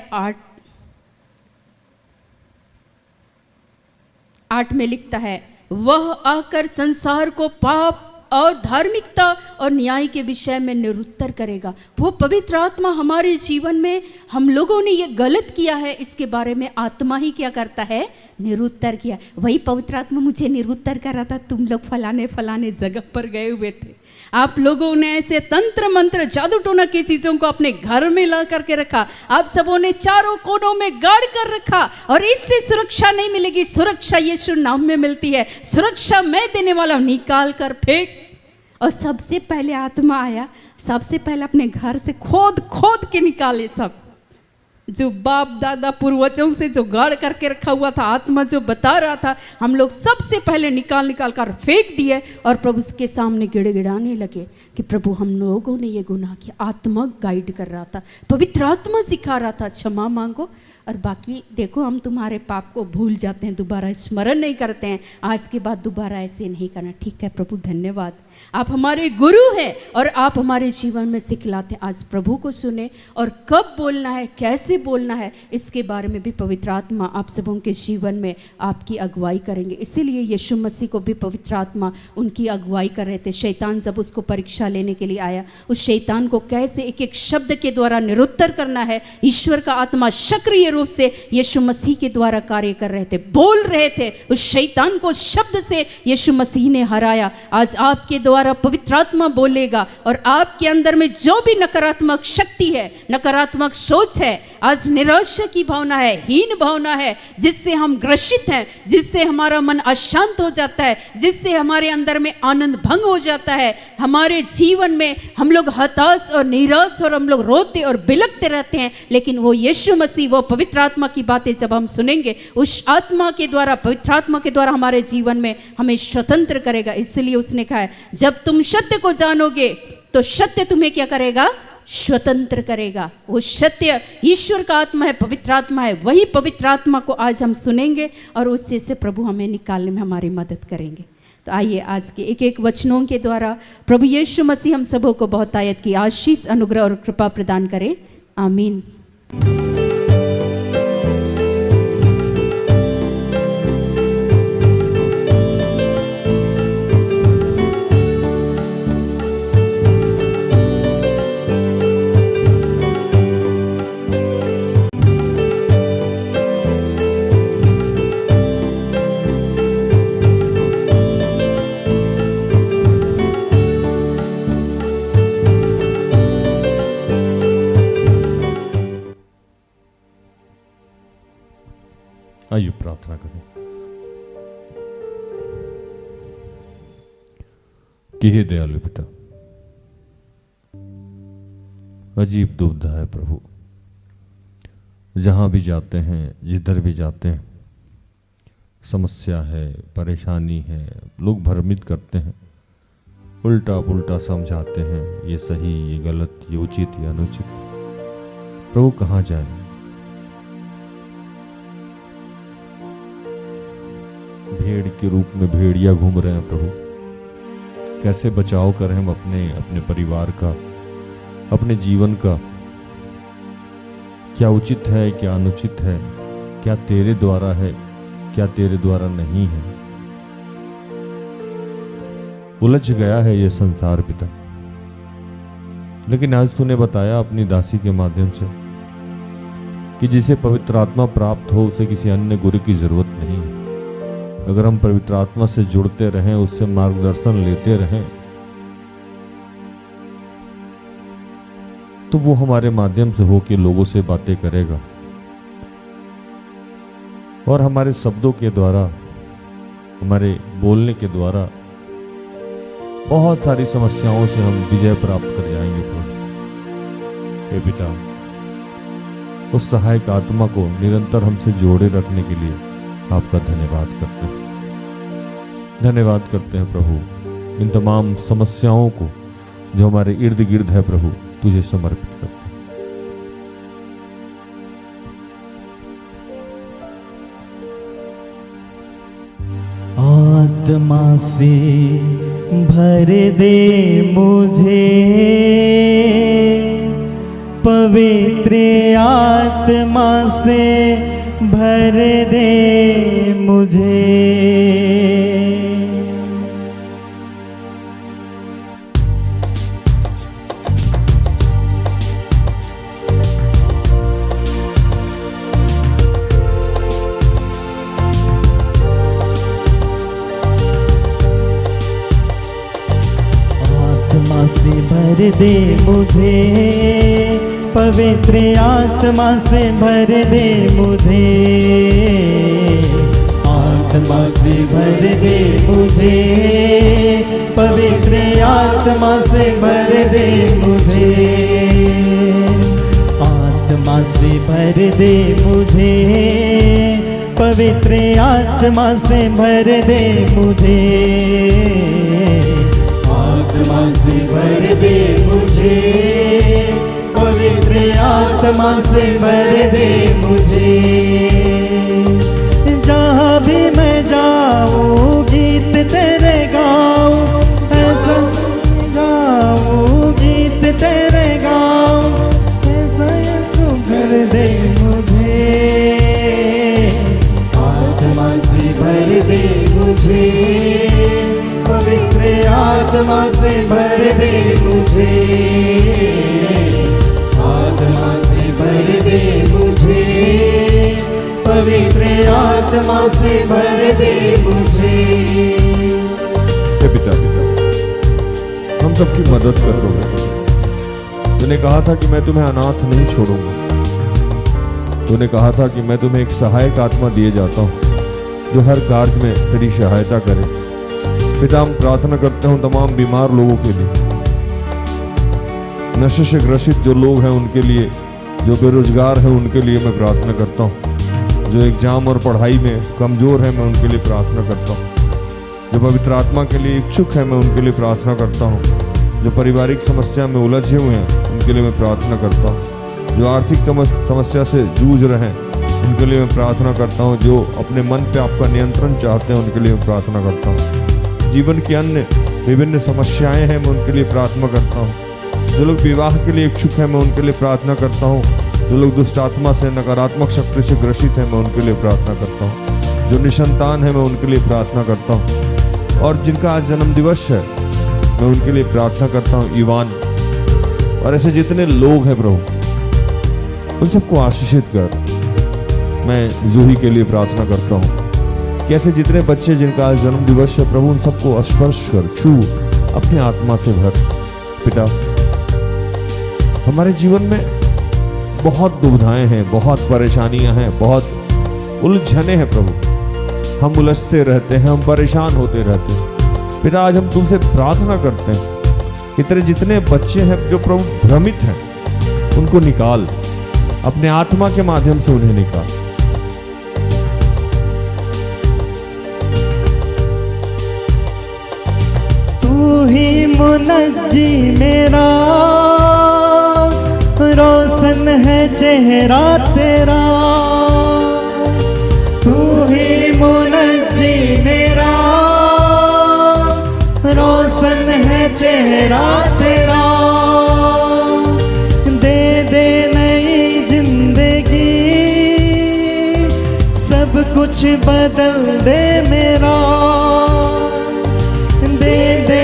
8 में लिखता है, वह आकर संसार को पाप और धार्मिकता और न्याय के विषय में निरुत्तर करेगा। वो पवित्र आत्मा हमारे जीवन में, हम लोगों ने ये गलत किया है, इसके बारे में आत्मा ही क्या करता है, निरुत्तर किया। वही पवित्र आत्मा मुझे निरुत्तर कर रहा था, तुम लोग फलाने जगह पर गए हुए थे, आप लोगों ने ऐसे तंत्र मंत्र जादू टोना की चीजों को अपने घर में ला करके रखा, आप सबों ने चारों कोनों में गाड़ कर रखा, और इससे सुरक्षा नहीं मिलेगी। सुरक्षा यीशु नाम में मिलती है। सुरक्षा मैं देने वाला हूं, निकाल कर फेंक। और सबसे पहले आत्मा आया, सबसे पहले अपने घर से खोद के निकाले सब, जो बाप दादा पूर्वजों से जो गाड़ करके रखा हुआ था, आत्मा जो बता रहा था, हम लोग सबसे पहले निकाल कर फेंक दिए और प्रभु के सामने गिड़गिड़ाने लगे कि प्रभु हम लोगों ने ये गुनाह किया। आत्मा गाइड कर रहा था, पवित्र आत्मा सिखा रहा था, क्षमा मांगो और बाकी देखो हम तुम्हारे पाप को भूल जाते हैं, दोबारा स्मरण नहीं करते हैं, आज के बाद दोबारा ऐसे नहीं करना। ठीक है प्रभु, धन्यवाद, आप हमारे गुरु हैं और आप हमारे जीवन में सिखलाते। आज प्रभु को सुने और कब बोलना है, कैसे बोलना है, इसके बारे में भी पवित्र आत्मा आप सबों के जीवन में आपकी अगुवाई करेंगे। इसीलिए यीशु मसीह को भी पवित्र आत्मा उनकी अगुवाई कर रहे थे। शैतान जब उसको परीक्षा लेने के लिए आया, उस शैतान को कैसे एक एक शब्द के द्वारा निरुत्तर करना है, ईश्वर का आत्मा सक्रिय रूप से यीशु मसीह के द्वारा कार्य कर रहे थे, बोल रहे थे। उस शैतान को शब्द से यीशु मसीह ने हराया। आज आपके द्वारा पवित्र आत्मा बोलेगा और आपके अंदर में जो भी नकारात्मक शक्ति है, नकारात्मक सोच है, आज निराशा की भावना है, हीन भावना है, जिससे हम ग्रसित हैं, जिससे हमारा मन अशांत हो जाता है, जिससे हमारे अंदर में आनंद भंग हो जाता है, हमारे जीवन में हम लोग हताश और निराश और हम लोग रोते और बिलखते रहते हैं। लेकिन वो यीशु मसीह, वो पवित्र आत्मा की बातें जब हम सुनेंगे, उस आत्मा के द्वारा, पवित्र आत्मा के द्वारा हमारे जीवन में हमें स्वतंत्र करेगा। इसलिए उसने कहा है, जब तुम सत्य को जानोगे तो सत्य तुम्हें क्या करेगा, स्वतंत्र करेगा। वो सत्य ईश्वर का आत्मा है, पवित्र आत्मा है। वही पवित्र आत्मा को आज हम सुनेंगे और उससे से प्रभु हमें निकालने में हमारी मदद करेंगे। तो आइए आज के एक एक वचनों के द्वारा प्रभु यीशु मसीह हम सबों को बहुतायत की आशीष, अनुग्रह और कृपा प्रदान करे। आमीन। आइए प्रार्थना करें कि हे दयालु पिता, अजीब दुविधा है प्रभु, जहां भी जाते हैं, जिधर भी जाते हैं, समस्या है, परेशानी है, लोग भ्रमित करते हैं, उल्टा पुल्टा समझाते हैं, ये सही, ये गलत, ये उचित, ये अनुचित। प्रभु कहां जाएं? भेड़ के रूप में भेड़िया घूम रहे हैं प्रभु। कैसे बचाव करें हम अपने परिवार का, अपने जीवन का? क्या उचित है, क्या अनुचित है, क्या तेरे द्वारा है, क्या तेरे द्वारा नहीं है? उलझ गया है ये संसार पिता। लेकिन आज तूने बताया अपनी दासी के माध्यम से कि जिसे पवित्र आत्मा प्राप्त हो उसे किसी अन्य गुरु की जरूरत नहीं है। अगर हम पवित्र आत्मा से जुड़ते रहें, उससे मार्गदर्शन लेते रहें, तो वो हमारे माध्यम से होके लोगों से बातें करेगा और हमारे शब्दों के द्वारा, हमारे बोलने के द्वारा बहुत सारी समस्याओं से हम विजय प्राप्त कर जाएंगे प्रभु। हे पिता, उस सहायक आत्मा को निरंतर हमसे जोड़े रखने के लिए आपका धन्यवाद करते हैं। धन्यवाद करते हैं प्रभु। इन तमाम समस्याओं को जो हमारे इर्द गिर्द है प्रभु, तुझे समर्पित करते हैं। आत्मा से भर दे मुझे, पवित्र आत्मा से भर दे मुझे। से भर दे मुझे, पवित्र आत्मा से भर दे मुझे। आत्मा से भर दे मुझे, पवित्र आत्मा से भर दे मुझे। आत्मा से भर दे मुझे, पवित्र आत्मा से भर दे मुझे। आत्मा से भर दे मुझे, पवित्र आत्मा से भर दे मुझे। जहाँ भी मैं जाऊँ गीत तेरे गाऊँ, ऐसा गाऊँ गीत तेरे गाऊँ, ऐसा यीशु भर दे मुझे। आत्मा से भर दे मुझे, पवित्र आत्मा से भर दे मुझे। आत्मा से भर दे मुझे, पवित्र आत्मा से भर दे मुझे। हे पिता, हम सबकी मदद कर दो। तूने कहा था कि मैं तुम्हें अनाथ नहीं छोड़ूंगा। तूने कहा था कि मैं तुम्हें एक सहायक आत्मा दिए जाता हूँ जो हर कार्य में तेरी सहायता करे। पिता, हम प्रार्थना करते हैं तमाम बीमार लोगों के लिए, नशे से ग्रसित जो लोग हैं उनके लिए, जो बेरोजगार हैं उनके लिए मैं प्रार्थना करता हूँ, जो एग्जाम और पढ़ाई में कमजोर है मैं उनके लिए प्रार्थना करता हूँ, जो पवित्र आत्मा के लिए इच्छुक है मैं उनके लिए प्रार्थना करता हूँ, जो पारिवारिक समस्या में उलझे हुए हैं उनके लिए मैं प्रार्थना करता हूँ, जो आर्थिक समस्या से जूझ रहे हैं उनके लिए मैं प्रार्थना करता हूँ, जो अपने मन पे आपका नियंत्रण चाहते हैं उनके लिए मैं प्रार्थना करता हूँ। जीवन की अन्य विभिन्न समस्याएं हैं मैं उनके लिए प्रार्थना करता हूँ। जो लोग विवाह के लिए इच्छुक हैं मैं उनके लिए प्रार्थना करता हूँ। जो लोग दुष्ट आत्मा से, नकारात्मक शक्ति से ग्रसित हैं मैं उनके लिए प्रार्थना करता हूँ। जो निसंतान है मैं उनके लिए प्रार्थना करता हूँ। और जिनका आज जन्म दिवस है मैं उनके लिए प्रार्थना करता हूँ। ईवान और ऐसे जितने लोग हैं प्रभु, उन सबको आशीषित कर। मैं जूही के लिए प्रार्थना करता हूँ कि ऐसे जितने बच्चे जिनका आज जन्म दिवस है प्रभु, उन सबको स्पर्श कर, छू, अपनी आत्मा से भर। पिता, हमारे जीवन में बहुत दुविधाएं हैं, बहुत परेशानियां हैं, बहुत उलझने हैं प्रभु। हम उलझते रहते हैं, हम परेशान होते रहते हैं। पिता, आज हम तुमसे प्रार्थना करते हैं कि तेरे जितने बच्चे हैं जो प्रभु भ्रमित हैं, उनको निकाल, अपने आत्मा के माध्यम से उन्हें निकाल। तू ही मुनज्जी मेरा, रोशन है चेहरा तेरा। तू ही मुनज्जी मेरा, रोशन है चेहरा तेरा। दे दे नई जिंदगी, सब कुछ बदल दे मेरा। दे दे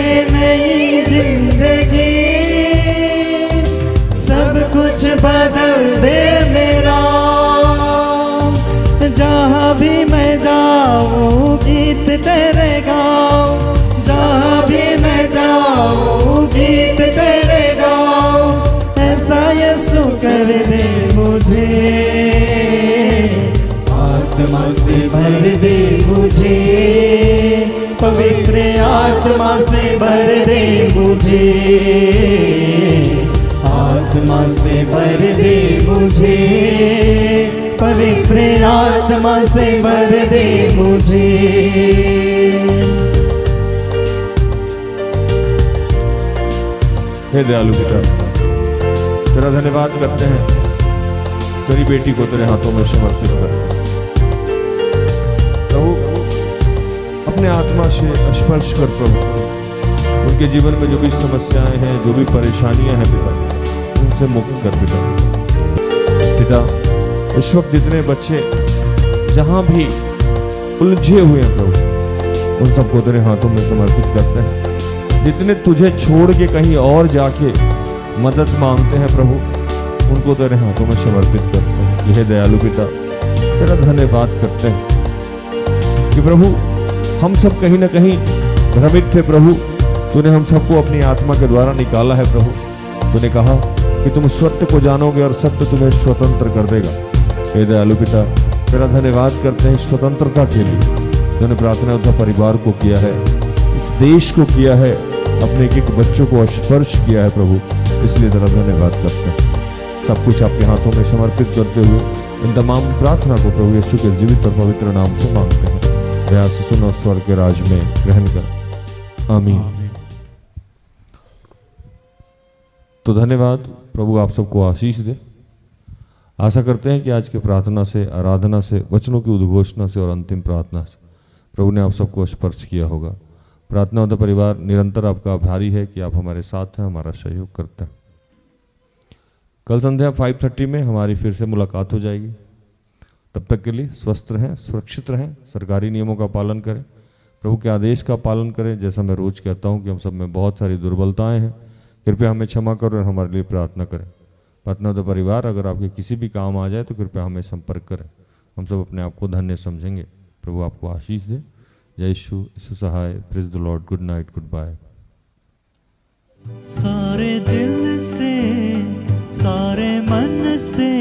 बदल दे मेरा। जहाँ भी मैं जाऊँ गीत तेरे गाऊँ, जहाँ भी मैं जाऊँ गीत तेरे गाऊँ। ऐसा यीशु कर दे मुझे, आत्मा से भर दे मुझे, पवित्र आत्मा से भर दे मुझे, आत्मा से भर दे मुझे, पवित्र आत्मा से भर दे मुझे। हे दयालु पिता, तेरा धन्यवाद करते हैं, तेरी बेटी को तेरे हाथों में समर्पित करते हैं। प्रभु अपने आत्मा से स्पर्श कर प्रभु, उनके जीवन में जो भी समस्याएं हैं, जो भी परेशानियां हैं पिता, उनसे मुक्त कर पिता। इस वक्त जितने बच्चे जहां भी उलझे हुए हैं प्रभु, उन सबको तेरे हाथों में समर्पित करते हैं। जितने तुझे छोड़ के कहीं और जाके मदद मांगते हैं प्रभु, उनको तेरे हाथों में समर्पित करते हैं। यह दयालु पिता, तेरा धन्यवाद करते हैं कि प्रभु हम सब कहीं ना कहीं भ्रमित थे प्रभु, तूने हम सबको अपनी आत्मा के द्वारा निकाला है प्रभु। तूने कहा कि तुम सत्य को जानोगे और सत्य तुम्हें स्वतंत्र कर देगा। हे दयालु पिता, तेरा धन्यवाद करते हैं स्वतंत्रता के लिए। तूने प्रार्थना उद्धार परिवार को किया है, इस देश को किया है, अपने एक एक बच्चों को स्पर्श किया है प्रभु, इसलिए तेरा धन्यवाद करते हैं। सब कुछ आपके हाथों में समर्पित करते हुए इन तमाम प्रार्थना को प्रभु यीशु के जीवित और पवित्र नाम से मांगते हैं। दया से सुनो, स्वर्ग के राज में ग्रहण कर, आमीन। तो धन्यवाद, प्रभु आप सबको आशीष दे। आशा करते हैं कि आज के प्रार्थना से, आराधना से, वचनों की उद्घोषणा से और अंतिम प्रार्थना से प्रभु ने आप सबको स्पर्श किया होगा। प्रार्थना उद्धार परिवार निरंतर आपका आभारी है कि आप हमारे साथ हैं, हमारा सहयोग करते हैं। कल संध्या 5:30 में हमारी फिर से मुलाकात हो जाएगी। तब तक के लिए स्वस्थ रहें, सुरक्षित रहें, सरकारी नियमों का पालन करें, प्रभु के आदेश का पालन करें। जैसा मैं रोज कहता हूं कि हम सब में बहुत सारी दुर्बलताएं हैं, कृपया हमें क्षमा करो और हमारे लिए प्रार्थना करें। प्रार्थना उद्धार परिवार अगर आपके किसी भी काम आ जाए तो कृपया हमें संपर्क करें, हम सब अपने आप को धन्य समझेंगे। प्रभु आपको आशीष दे। जय यीशु सहाय। Praise the lord. Good night, goodbye. सारे दिल से, सारे मन से